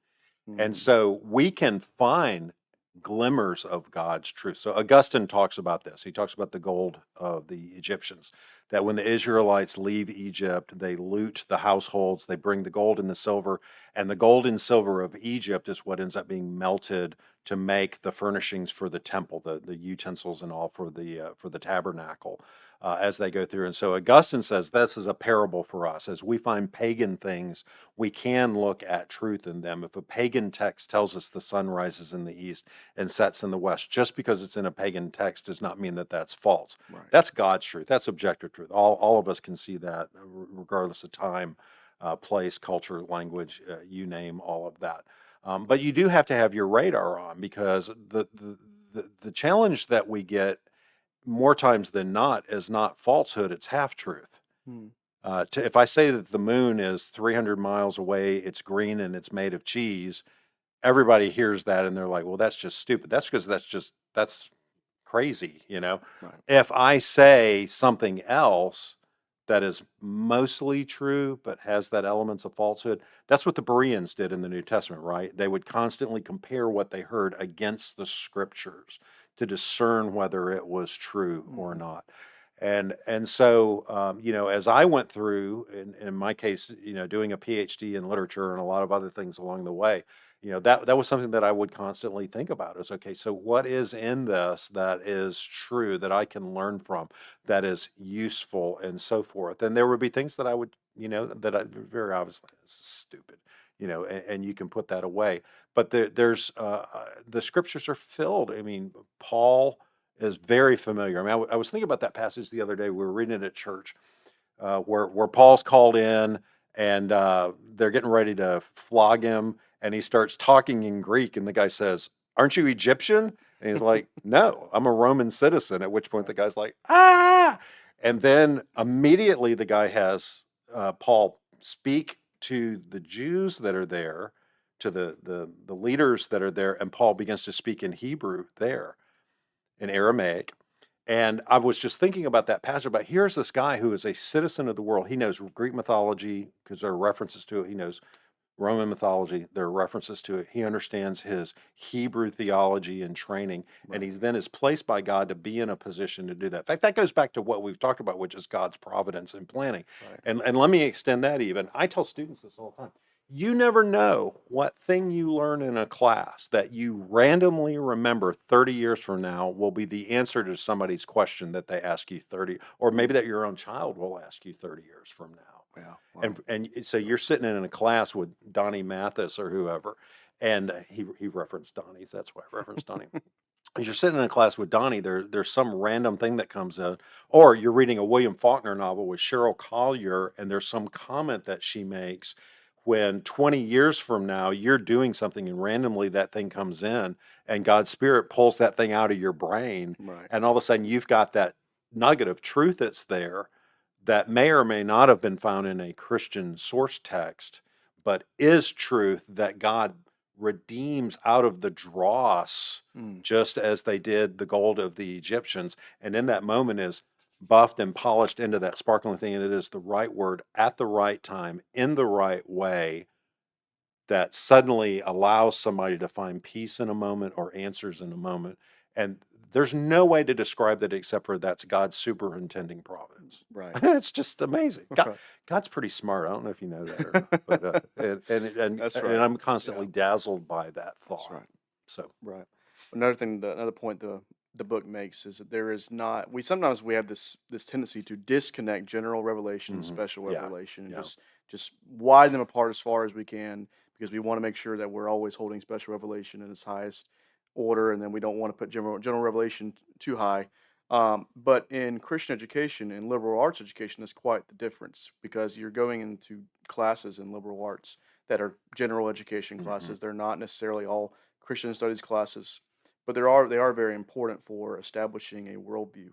And Mm-hmm. so we can find glimmers of God's truth. So Augustine talks about this. He talks about the gold of the Egyptians, that when the Israelites leave Egypt, they loot the households, they bring the gold and the silver, and the gold and silver of Egypt is what ends up being melted to make the furnishings for the temple, the utensils and all for the tabernacle. as they go through. And so Augustine says this is a parable for us. As we find pagan things, we can look at truth in them. If a pagan text tells us the sun rises in the east and sets in the west, just because it's in a pagan text does not mean that that's false. Right. That's God's truth. That's objective truth. All of us can see that, regardless of time, place, culture, language, you name all of that. But you do have to have your radar on, because the challenge that we get more times than not is not falsehood, it's half-truth. Hmm. If I say that the moon is 300 miles away, it's green and it's made of cheese, everybody hears that and they're like, well, that's just stupid. That's because that's crazy, you know? Right. If I say something else that is mostly true but has that elements of falsehood, that's what the Bereans did in the New Testament, right? They would constantly compare what they heard against the scriptures to discern whether it was true or not. And so, as I went through, in my case, doing a PhD in literature and a lot of other things along the way, that was something that I would constantly think about is, okay, so what is in this that is true, that I can learn from, that is useful, and so forth. And there would be things that I would, that I very obviously, this is stupid, and you can put that away. But there's the scriptures are filled. I mean, Paul is very familiar. I mean, I was thinking about that passage the other day. We were reading it at church, where Paul's called in, and they're getting ready to flog him, and he starts talking in Greek, and the guy says, "Aren't you Egyptian?" And he's like, "No, I'm a Roman citizen." At which point the guy's like, "Ah!" And then immediately the guy has Paul speak to the Jews that are there, to the leaders that are there, and Paul begins to speak in Hebrew there, in Aramaic. And I was just thinking about that passage, but here's this guy who is a citizen of the world. He knows Greek mythology because there are references to it. He knows Roman mythology. There are references to it. He understands his Hebrew theology and training, and he then is placed by God to be in a position to do that. In fact, that goes back to what we've talked about, which is God's providence and planning. Right. And let me extend that even. I tell students this all the time. You never know what thing you learn in a class that you randomly remember 30 years from now will be the answer to somebody's question that they ask you 30, or maybe that your own child will ask you 30 years from now. Yeah. Wow. And so you're sitting in a class with Donnie Mathis or whoever, and he referenced Donnie. That's why I referenced Donnie. As you're sitting in a class with Donnie, there's some random thing that comes in, or you're reading a William Faulkner novel with Cheryl Collier, and there's some comment that she makes when 20 years from now you're doing something and randomly that thing comes in, and God's Spirit pulls that thing out of your brain, Right. and all of a sudden you've got that nugget of truth that's there that may or may not have been found in a Christian source text, but is truth that God redeems out of the dross, just as they did the gold of the Egyptians. And in that moment is buffed and polished into that sparkling thing. And it is the right word at the right time, in the right way, that suddenly allows somebody to find peace in a moment or answers in a moment. And there's no way to describe that except for that's God's superintending providence. Right. It's just amazing. Okay. God's pretty smart. I don't know if you know that or not, but That's right. and I'm constantly dazzled by that thought. That's right. So Right. Another point the book makes is that there is not. We sometimes have this tendency to disconnect general revelation and special Yeah. revelation, and Yeah. just widen them apart as far as we can, because we want to make sure that we're always holding special revelation in its highest order, and then we don't want to put general revelation too high. But in Christian education and liberal arts education, that's quite the difference, because you're going into classes in liberal arts that are general education classes. They're not necessarily all Christian studies classes, but they are very important for establishing a worldview.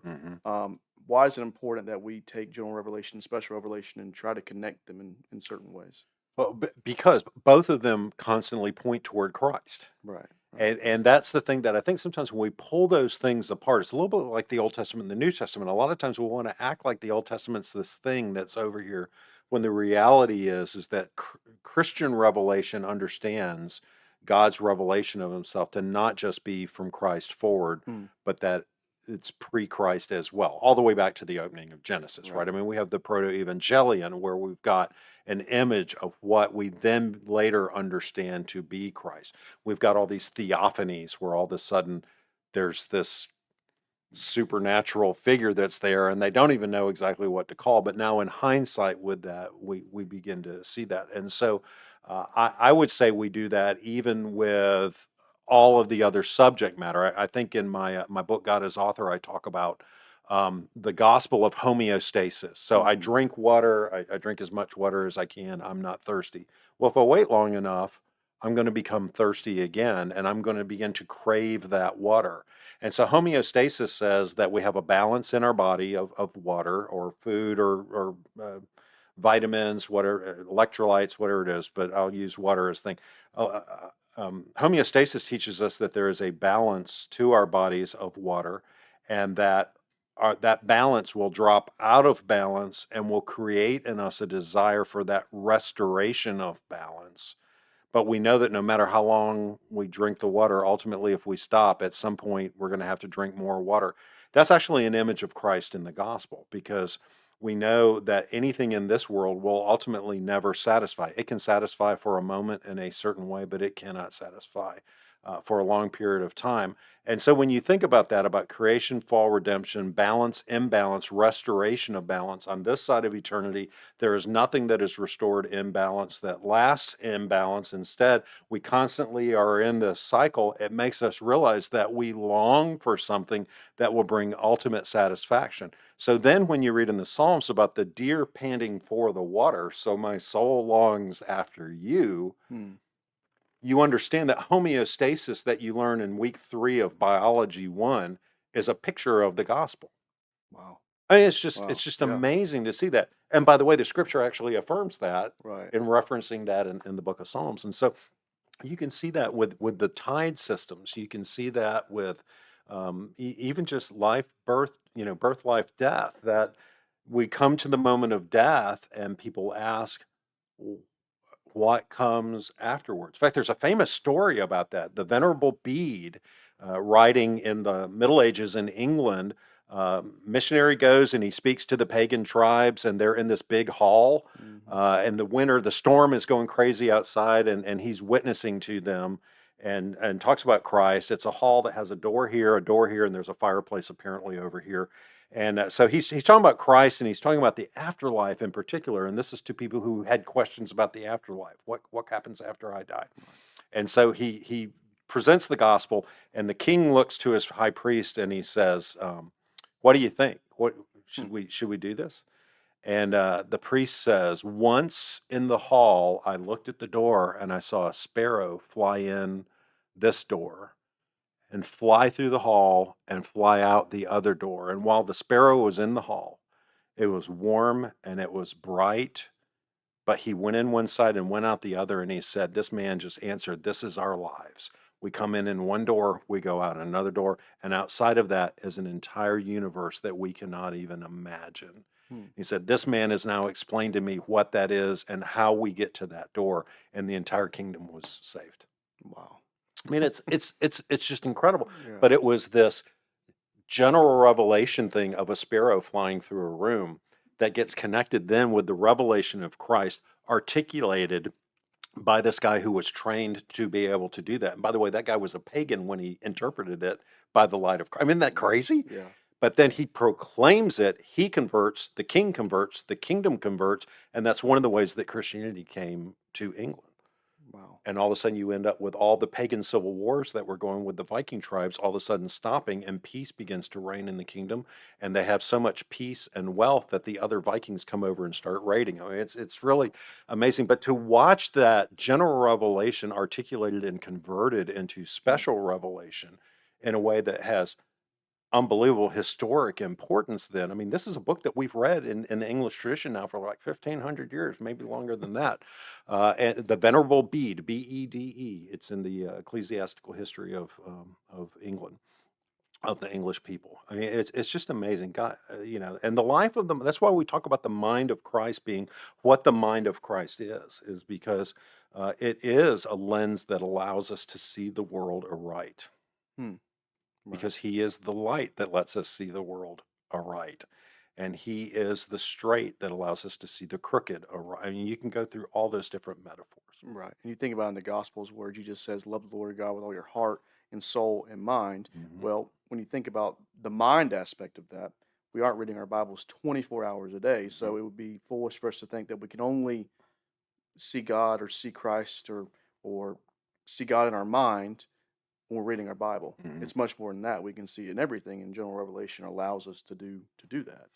Why is it important that we take general revelation and special revelation and try to connect them in certain ways? Well, because both of them constantly point toward Christ. Right. And that's the thing that I think sometimes when we pull those things apart, it's a little bit like the Old Testament and the New Testament. A lot of times we want to act like the Old Testament's this thing that's over here, when the reality is that Christian revelation understands God's revelation of himself to not just be from Christ forward, but that it's pre-Christ as well, all the way back to the opening of Genesis, right? I mean, we have the proto-evangelion where we've got an image of what we then later understand to be Christ. We've got all these theophanies where all of a sudden there's this supernatural figure that's there, and they don't even know exactly what to call. But now, in hindsight, with that, we begin to see that, and so I would say we do that even with all of the other subject matter. I think in my book, God as Author, I talk about the gospel of homeostasis. So I drink water. I drink as much water as I can. I'm not thirsty. Well, if I wait long enough, I'm going to become thirsty again, and I'm going to begin to crave that water. And so homeostasis says that we have a balance in our body of water or food or vitamins, whatever, electrolytes, whatever it is, but I'll use water as thing. Homeostasis teaches us that there is a balance to our bodies of water, and that that balance will drop out of balance and will create in us a desire for that restoration of balance. But we know that no matter how long we drink the water, ultimately, if we stop, at some point, we're going to have to drink more water. That's actually an image of Christ in the gospel, because we know that anything in this world will ultimately never satisfy. It can satisfy for a moment in a certain way, but it cannot satisfy for a long period of time. And so when you think about that, about creation, fall, redemption, balance, imbalance, restoration of balance, on this side of eternity, there is nothing that is restored in balance that lasts in balance. Instead, we constantly are in this cycle. It makes us realize that we long for something that will bring ultimate satisfaction. So then when you read in the Psalms about the deer panting for the water, so my soul longs after you, you understand that homeostasis that you learn in week 3 of biology 1 is a picture of the gospel. Wow. I mean, it's just Yeah. amazing to see that. And by the way, the scripture actually affirms that Right. in referencing that in the book of Psalms. And so you can see that with the tide systems. You can see that with even just life, birth, birth, life, death, that we come to the moment of death and people ask, what comes afterwards. In fact, there's a famous story about that. The Venerable Bede, writing in the Middle Ages in England, missionary goes and he speaks to the pagan tribes, and they're in this big hall. In the winter, the storm is going crazy outside, and he's witnessing to them and talks about Christ. It's a hall that has a door here, and there's a fireplace apparently over here. And so he's talking about Christ, and he's talking about the afterlife in particular. And this is to people who had questions about the afterlife. What happens after I die? And so he presents the gospel, and the king looks to his high priest and he says, "What do you think? What should we do this?" And the priest says, "Once in the hall, I looked at the door and I saw a sparrow fly in this door and fly through the hall and fly out the other door. And while the sparrow was in the hall, it was warm and it was bright, but he went in one side and went out the other. And he said, this man just answered, this is our lives. We come in one door, we go out another door, and outside of that is an entire universe that we cannot even imagine." He said, this man has now explained to me what that is and how we get to that door, and the entire kingdom was saved. Wow. I mean, it's just incredible. Yeah. But it was this general revelation thing of a sparrow flying through a room that gets connected then with the revelation of Christ, articulated by this guy who was trained to be able to do that. And by the way, that guy was a pagan when he interpreted it by the light of Christ. I mean, isn't that crazy? Yeah. But then he proclaims it, he converts, the king converts, the kingdom converts, and that's one of the ways that Christianity came to England. Wow. And all of a sudden you end up with all the pagan civil wars that were going with the Viking tribes all of a sudden stopping, and peace begins to reign in the kingdom. And they have so much peace and wealth that the other Vikings come over and start raiding. I mean, it's really amazing. But to watch that general revelation articulated and converted into special revelation in a way that has unbelievable historic importance then. I mean, this is a book that we've read in the English tradition now for like 1,500 years, maybe longer than that. And the Venerable Bede, B-E-D-E, it's in the ecclesiastical history of England, of the English people. I mean, it's just amazing. God, and the life of them, that's why we talk about the mind of Christ being what the mind of Christ is because it is a lens that allows us to see the world aright. Right. Because he is the light that lets us see the world aright. and he is the straight that allows us to see the crooked. I mean, you can go through all those different metaphors. Right. And you think about in the Gospels where Jesus says, love the Lord your God with all your heart and soul and mind. Mhm. Well, when you think about the mind aspect of that, we aren't reading our Bibles 24 hours a day. So it would be foolish for us to think that we can only see God or see Christ or see God in our mind when we're reading our Bible. Mhm. It's much more than that. We can see it in everything, and general revelation allows us to do that.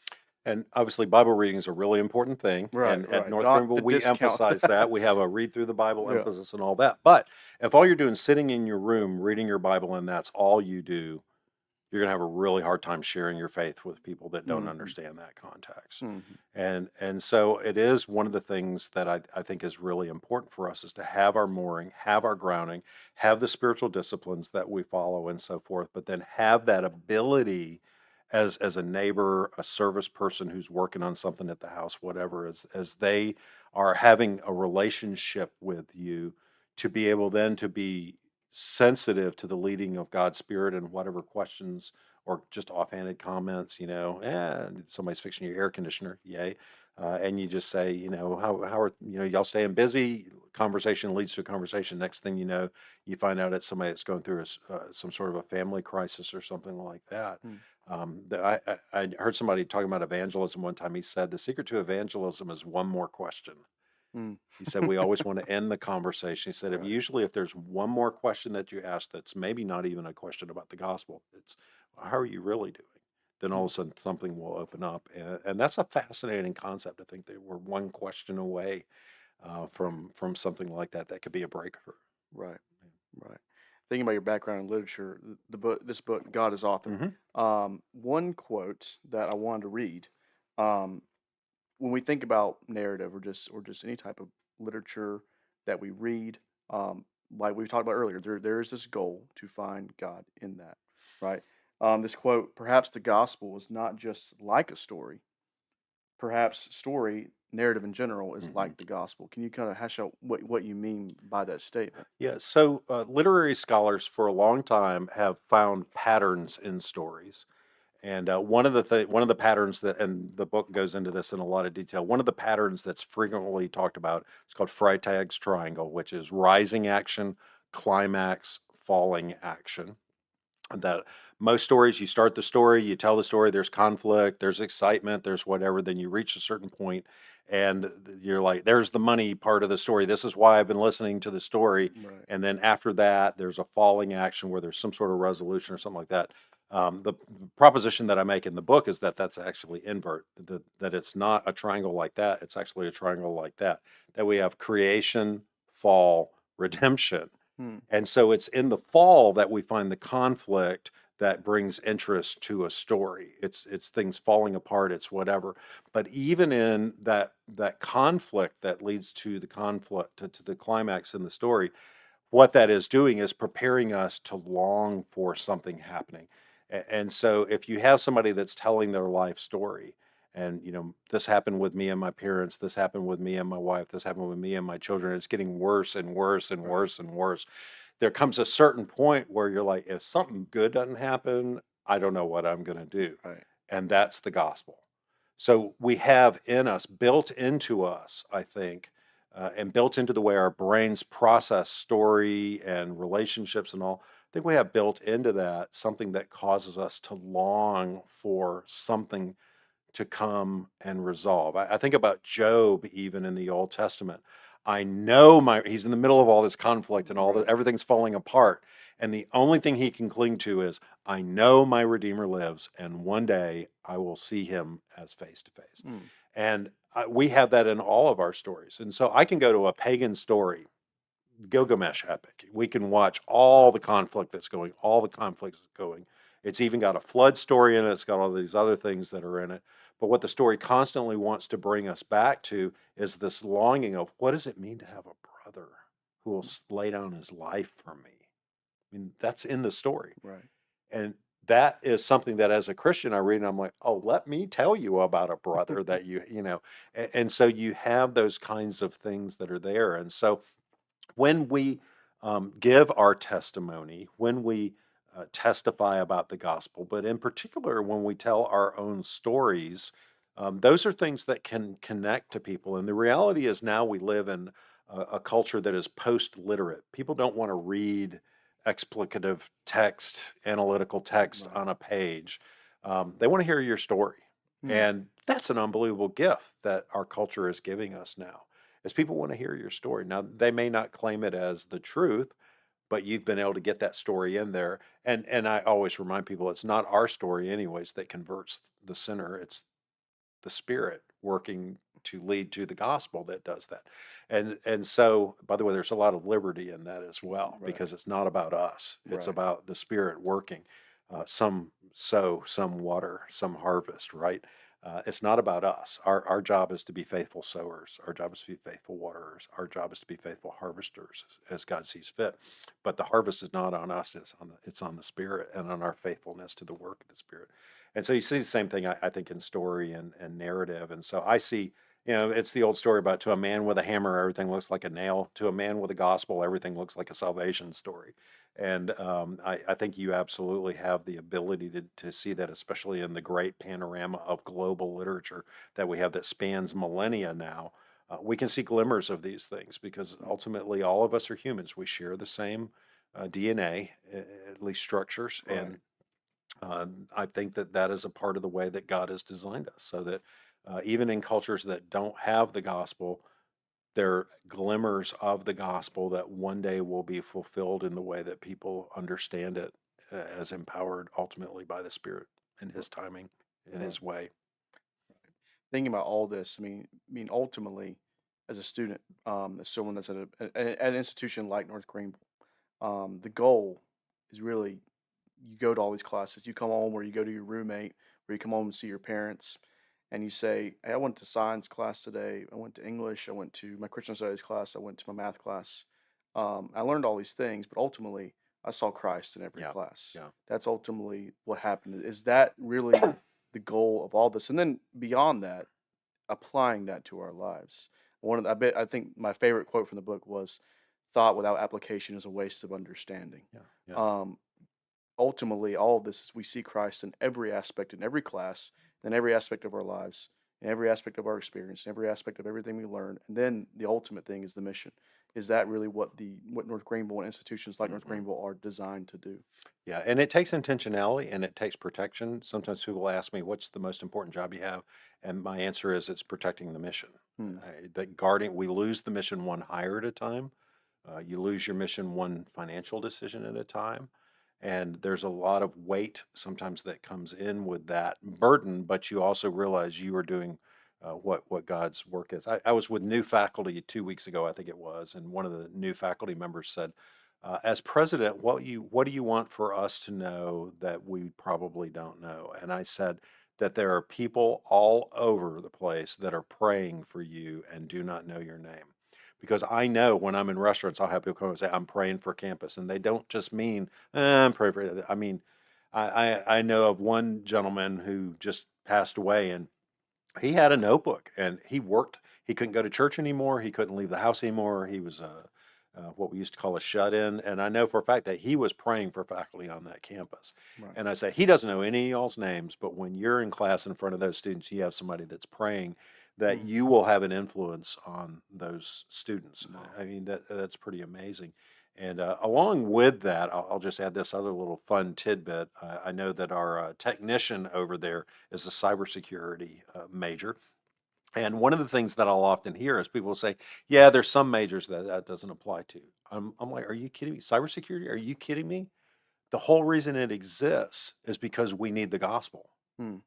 And obviously, Bible reading is a really important thing. Right, And at right. North Not Greenville, to we discount. emphasize that. We have a read through the Bible Yeah. emphasis and all that. But if all you're doing is sitting in your room reading your Bible and that's all you do, you're going to have a really hard time sharing your faith with people that don't Mhm. understand that context. Mhm. And so it is one of the things that I think is really important for us is to have our mooring, have our grounding, have the spiritual disciplines that we follow and so forth, but then have that ability as a neighbor, a service person who's working on something at the house, whatever, as they are having a relationship with you, to be able then to be sensitive to the leading of God's Spirit and whatever questions or just offhanded comments, somebody's fixing your air conditioner, yay. And you just say, how are, y'all staying busy? Conversation leads to a conversation. Next thing you know, you find out it's somebody that's going through some sort of a family crisis or something like that. Mm. I heard somebody talking about evangelism one time. He said, the secret to evangelism is one more question. Mm. He said, we always want to end the conversation. He said, Right. usually if there's one more question that you ask that's maybe not even a question about the gospel, it's, how are you really doing? Then all of a sudden something will open up. And that's a fascinating concept. To think that we're one question away from something like that. That could be a breakthrough. Right. Right. Thinking about your background in literature, this book, God is Author. Mhm. One quote that I wanted to read, um, when we think about narrative or just any type of literature that we read, like we talked about earlier, there is this goal to find God in that, right? This quote, perhaps the gospel is not just like a story. Perhaps story narrative in general is Mhm. like the gospel. Can you kind of hash out what you mean by that statement? Yeah, so literary scholars for a long time have found patterns in stories. And one of the patterns that, and the book goes into this in a lot of detail. One of the patterns that's frequently talked about is called Freytag's triangle, which is rising action, climax, falling action. That most stories, you start the story, you tell the story, there's conflict, there's excitement, there's whatever, then you reach a certain point, and you're like, there's the money part of the story. This is why I've been listening to the story. Right. And then after that, there's a falling action where there's some sort of resolution or something like that. The proposition that I make in the book is that that's actually invert, that it's not a triangle like that, it's actually a triangle like that, that we have creation, fall, redemption. Hmm. And so it's in the fall that we find the conflict that brings interest to a story. It's things falling apart, it's whatever. But even in that conflict that leads to the conflict to the climax in the story, what that is doing is preparing us to long for something happening. And so if you have somebody that's telling their life story, and this happened with me and my parents, this happened with me and my wife, this happened with me and my children, it's getting worse and worse and Right. worse and worse. There comes a certain point where you're like, if something good doesn't happen, I don't know what I'm going to do. Right. And that's the gospel. So we have in us, built into us, I think, and built into the way our brains process story and relationships and all. I think we have built into that something that causes us to long for something to come and resolve. I think about Job, even in the Old Testament. I know he's in the middle of all this conflict and Right. everything's falling apart. And the only thing he can cling to is, I know my Redeemer lives, and one day I will see him as face to face. Hmm. And we have that in all of our stories. And so I can go to a pagan story, Gilgamesh epic. We can watch all the conflict that's going, all the conflicts going. It's even got a flood story in it. It's got all these other things that are in it. But what the story constantly wants to bring us back to is this longing of, what does it mean to have a brother who will lay down his life for me? I mean, that's in the story. Right. And that is something that as a Christian I read and I'm like, oh, let me tell you about a brother that and so you have those kinds of things that are there. And so when we give our testimony, when we testify about the gospel, but in particular when we tell our own stories, Those are things that can connect to people. And the reality is now we live in a culture that is post-literate. People don't want to read explicative text, analytical text Right. on a page. They want to hear your story. Hmm. And that's an unbelievable gift that our culture is giving us now, is people want to hear your story. Now, they may not claim it as the truth, but you've been able to get that story in there. And I always remind people it's not our story anyways that converts the sinner. It's the Spirit working to lead to the gospel that does that. And so, by the way, there's a lot of liberty in that as well, Right. because it's not about us. It's Right. about the Spirit working. Some sow, some water, some harvest, right? It's not about us. Our job is to be faithful sowers. Our job is to be faithful waterers. Our job is to be faithful harvesters as God sees fit. But the harvest is not on us. It's on the Spirit and on our faithfulness to the work of the Spirit. And so you see the same thing, I think, in story and narrative. And so I see, it's the old story about to a man with a hammer, everything looks like a nail. To a man with a gospel, everything looks like a salvation story. And I think you absolutely have the ability to see that, especially in the great panorama of global literature that we have that spans millennia now. We can see glimmers of these things because ultimately all of us are humans. We share the same DNA, at least structures, Right. and I think that that is a part of the way that God has designed us, so that even in cultures that don't have the gospel, there are glimmers of the gospel that one day will be fulfilled in the way that people understand it, as empowered ultimately by the Spirit in His timing, in Right. His way. Thinking about all this, I mean, ultimately, as a student, as someone that's at an institution like North Greenville, the goal is really you go to all these classes. You come home, or you go to your roommate, or you come home and see your parents, and you say, "Hey, I went to science class today. I went to English. I went to my Christian studies class. I went to my math class. I learned all these things, but ultimately, I saw Christ in every Yeah, class. yeah. That's ultimately what happened. Is that really the goal of all this? And then beyond that, applying that to our lives. I think my favorite quote from the book was, "Thought without application is a waste of understanding." Yeah, yeah. Um, Ultimately, all of this is we see Christ in every aspect, in every class, in every aspect of our lives, in every aspect of our experience, in every aspect of everything we learn. And then the ultimate thing is the mission. Is that really what North Greenville and institutions like North Greenville are designed to do? Yeah, and it takes intentionality and it takes protection. Sometimes people ask me, "What's the most important job you have?" And my answer is, it's protecting the mission. Hmm. That guarding, we lose the mission one hire at a time. You lose your mission one financial decision at a time. And there's a lot of weight sometimes that comes in with that burden, but you also realize you are doing what God's work is. I was with new faculty 2 weeks ago, I think it was, and one of the new faculty members said, "As president, what do you want for us to know that we probably don't know?" And I said that there are people all over the place that are praying for you and do not know your name. Because I know when I'm in restaurants, I'll have people come and say, "I'm praying for campus," and they don't just mean, I'm praying for. I mean, I know of one gentleman who just passed away, and he had a notebook, and he worked. He couldn't go to church anymore. He couldn't leave the house anymore. He was what we used to call a shut-in, and I know for a fact that he was praying for faculty on that campus. Right. And I say he doesn't know any of y'all's names, but when you're in class in front of those students, you have somebody that's praying that Hmm. you will have an influence on those students. Wow. I mean, that's pretty amazing. And along with that, I'll just add this other little fun tidbit. I know that our technician over there is a cybersecurity major. And one of the things that I'll often hear is people say, "Yeah, there's some majors that that doesn't apply to." I'm like, "Are you kidding me? Cybersecurity? Are you kidding me?" The whole reason it exists is because we need the gospel. Hmm.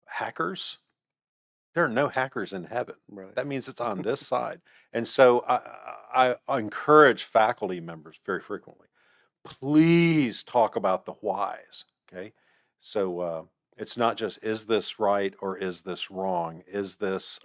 Hackers? There are no hackers in heaven. Right. That means it's on this side. And so I encourage faculty members very frequently, please talk about the whys. Okay. So it's not just, is this right or is this wrong? Is this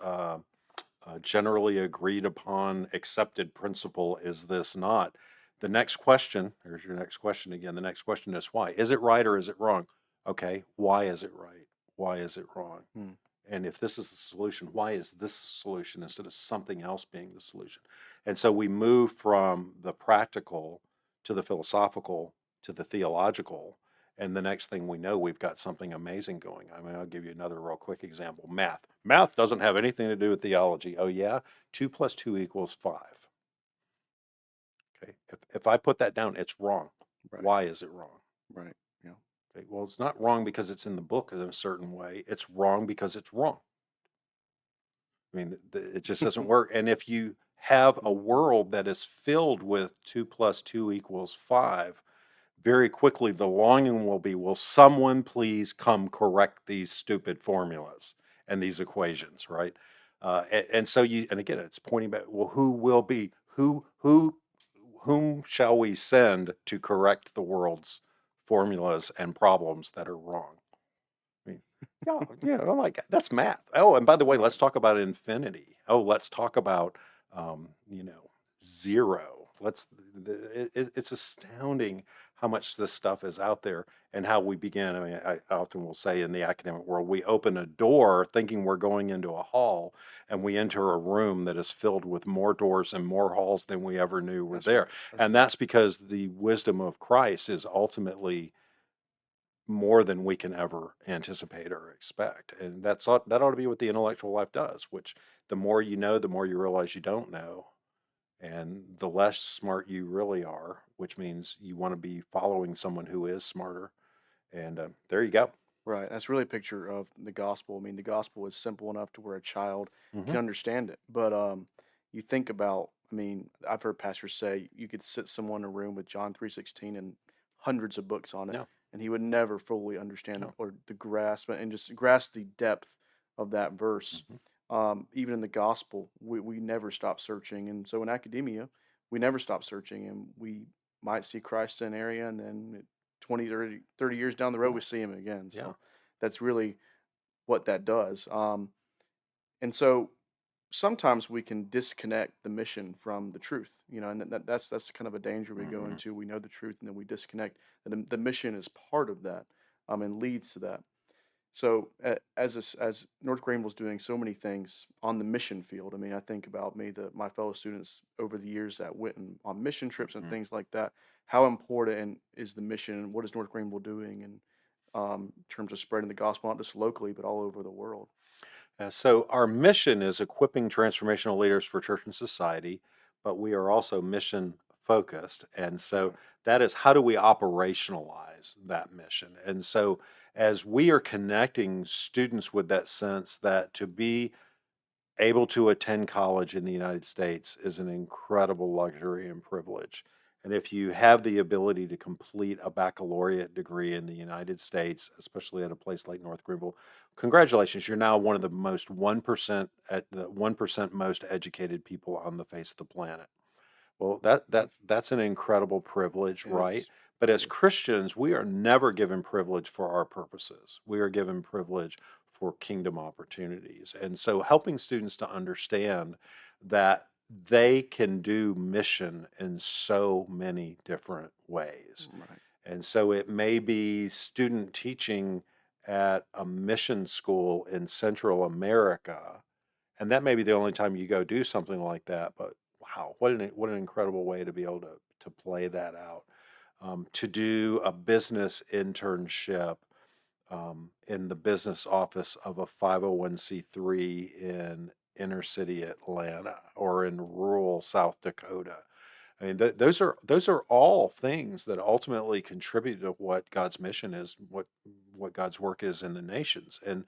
generally agreed upon, accepted principle? Is this not? The next question, there's your next question again. The next question is why? Is it right or is it wrong? Okay. Why is it right? Why is it wrong? Hmm. And if this is the solution, why is this solution instead of something else being the solution? And so we move from the practical to the philosophical to the theological. And the next thing we know, we've got something amazing going. I mean, I'll give you another real quick example. Math. Math doesn't have anything to do with theology. Oh, yeah? 2 plus 2 equals 5. Okay. If I put that down, it's wrong. Right. Why is it wrong? Right. Yeah. Okay. Well, it's not wrong because it's in the book in a certain way. It's wrong because it's wrong. I mean, it just doesn't work. And if you have a world that is filled with 2 plus 2 equals 5, very quickly the longing will be, will someone please come correct these stupid formulas and these equations, right? And so and again, it's pointing back, well, whom shall we send to correct the world's formulas and problems that are wrong? I mean, yeah, oh my God, that's math. Oh, and by the way, let's talk about infinity. Oh, let's talk about, you know, zero. It's astounding how much this stuff is out there and how we begin. I mean, I often will say in the academic world, we open a door thinking we're going into a hall, and we enter a room that is filled with more doors and more halls than we ever knew were That's there. right. That's And right. that's because the wisdom of Christ is ultimately more than we can ever anticipate or expect. And that ought to be what the intellectual life does, which the more you know, the more you realize you don't know. And the less smart you really are, which means you want to be following someone who is smarter. And there you go. Right. That's really a picture of the gospel. I mean, the gospel is simple enough to where a child Hmm. can understand it. But you think about, I mean, I've heard pastors say you could sit someone in a room with John 3:16 and hundreds of books on it, No, and he would never fully understand no. or the grasp and just grasp the depth of that verse. Hmm. Even in the gospel, we never stop searching. And so in academia, we never stop searching, and we might see Christ in an area, and then 20, 30 years down the road, Yeah, we see him again. yeah. So that's really what that does. And so sometimes we can disconnect the mission from the truth, and that's kind of a danger we go Hmm. into. We know the truth, and then we disconnect. And the mission is part of that, and leads to that. So as North Greenville's doing so many things on the mission field, I mean, I think about my fellow students over the years that went on mission trips and Hmm. things like that. How important is the mission, and what is North Greenville doing in terms of spreading the gospel, not just locally, but all over the world? So our mission is equipping transformational leaders for church and society, but we are also mission focused. And so Right. that is, how do we operationalize that mission? And so as we are connecting students with that sense that to be able to attend college in the United States is an incredible luxury and privilege. And if you have the ability to complete a baccalaureate degree in the United States, especially at a place like North Greenville, congratulations, you're now one of the most 1% at the 1% most educated people on the face of the planet. Well, that's an incredible privilege, It right? is. But It as is. Christians, we are never given privilege for our purposes. We are given privilege for kingdom opportunities. And so helping students to understand that they can do mission in so many different ways. Right. And so it may be student teaching at a mission school in Central America, and that may be the only time you go do something like that. But wow, what an incredible way to be able to play that out. To do a business internship in the business office of a 501c3 in inner city Atlanta or in rural South Dakota. I mean, those are all things that ultimately contribute to what God's mission is, what God's work is in the nations. And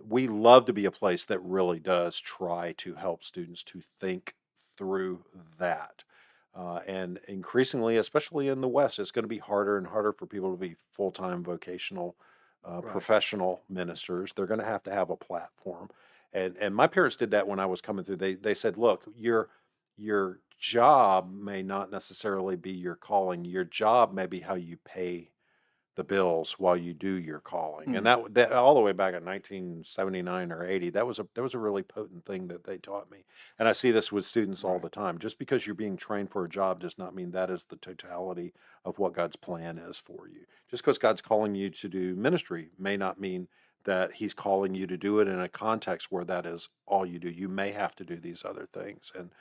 we love to be a place that really does try to help students to think through that. And increasingly, especially in the West, it's going to be harder and harder for people to be full-time vocational Right. professional ministers. They're going to have a platform. And my parents did that when I was coming through. They said, look, your job may not necessarily be your calling. Your job may be how you pay the bills while you do your calling. And Hmm. that all the way back in 1979 or 80, that was a really potent thing that they taught me. And I see this with students all Right. the time. Just because you're being trained for a job does not mean that is the totality of what God's plan is for you. Just because God's calling you to do ministry may not mean that he's calling you to do it in a context where that is all you do. You may have to do these other things. And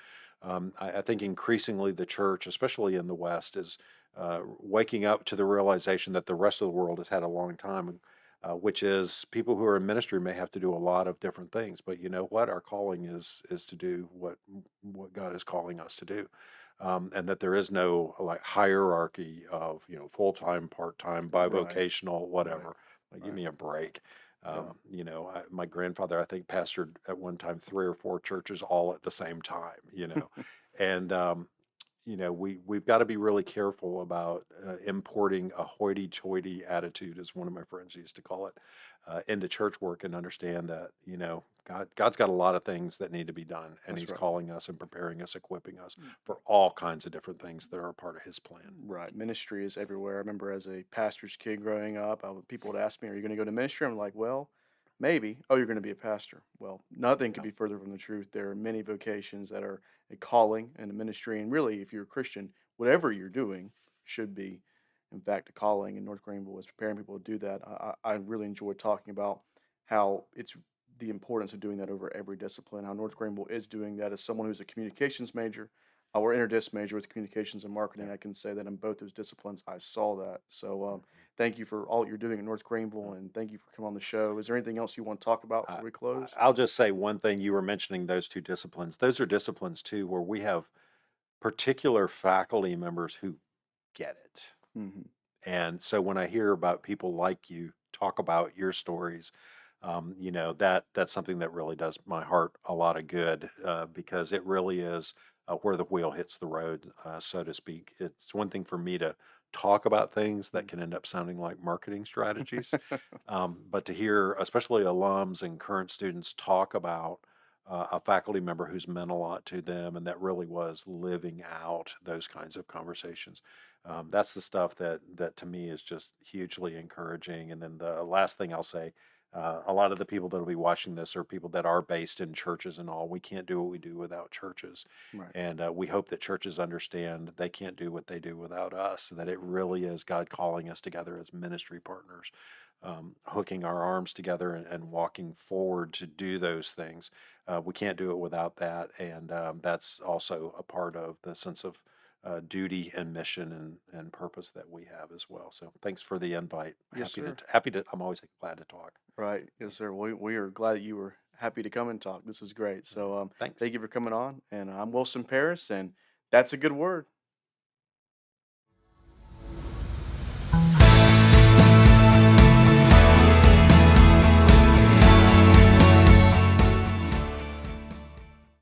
I think increasingly the church, especially in the West, is waking up to the realization that the rest of the world has had a long time, which is people who are in ministry may have to do a lot of different things, but you know what? Our calling is to do what God is calling us to do, and that there is no like hierarchy of full time, part time, Right. bivocational, Right. whatever. Like, give Right. me a break. Yeah. My grandfather, I think, pastored at one time 3 or 4 churches all at the same time. And we've got to be really careful about importing a hoity-toity attitude, as one of my friends used to call it, into church work, and understand that God's got a lot of things that need to be done, and That's He's right. calling us and preparing us, equipping us for all kinds of different things that are a part of His plan. Right. Ministry is everywhere. I remember as a pastor's kid growing up, people would ask me, "Are you going to go to ministry?" I'm like, "Well, maybe." "Oh, you're going to be a pastor." Well, nothing could Yeah. be further from the truth. There are many vocations that are a calling and a ministry, and really, if you're a Christian, whatever you're doing should be, in fact, a calling. And North Greenville is preparing people to do that. I really enjoy talking about how it's the importance of doing that over every discipline. How North Greenville is doing that as someone who's a communications major. Our interdis major with communications and Yeah. marketing. I can say that in both those disciplines, I saw that. So, Mhm. thank you for all you're doing at North Greenville, and thank you for coming on the show. Is there anything else you want to talk about I, before we close? I'll just say one thing. You were mentioning those two disciplines. Those are disciplines too, where we have particular faculty members who get it. Hmm. And so when I hear about people like you talk about your stories, that's something that really does my heart a lot of good, because it really is where the wheel hits the road, so to speak. It's one thing for me to talk about things that can end up sounding like marketing strategies, but to hear, especially alums and current students, talk about a faculty member who's meant a lot to them and that really was living out those kinds of conversations. That's the stuff that to me is just hugely encouraging. And then the last thing I'll say, a lot of the people that will be watching this are people that are based in churches and all. We can't do what we do without churches, Right. and we hope that churches understand they can't do what they do without us. That it really is God calling us together as ministry partners, hooking our arms together and walking forward to do those things. We can't do it without that, and that's also a part of the sense of duty and mission and purpose that we have as well. So thanks for the invite. Yes, sir. Happy to. I'm always glad to talk. Right. Yes, sir. We are glad that you were happy to come and talk. This was great. So, Thanks. thank you for coming on. And I'm Wilson Paris, and that's a good word.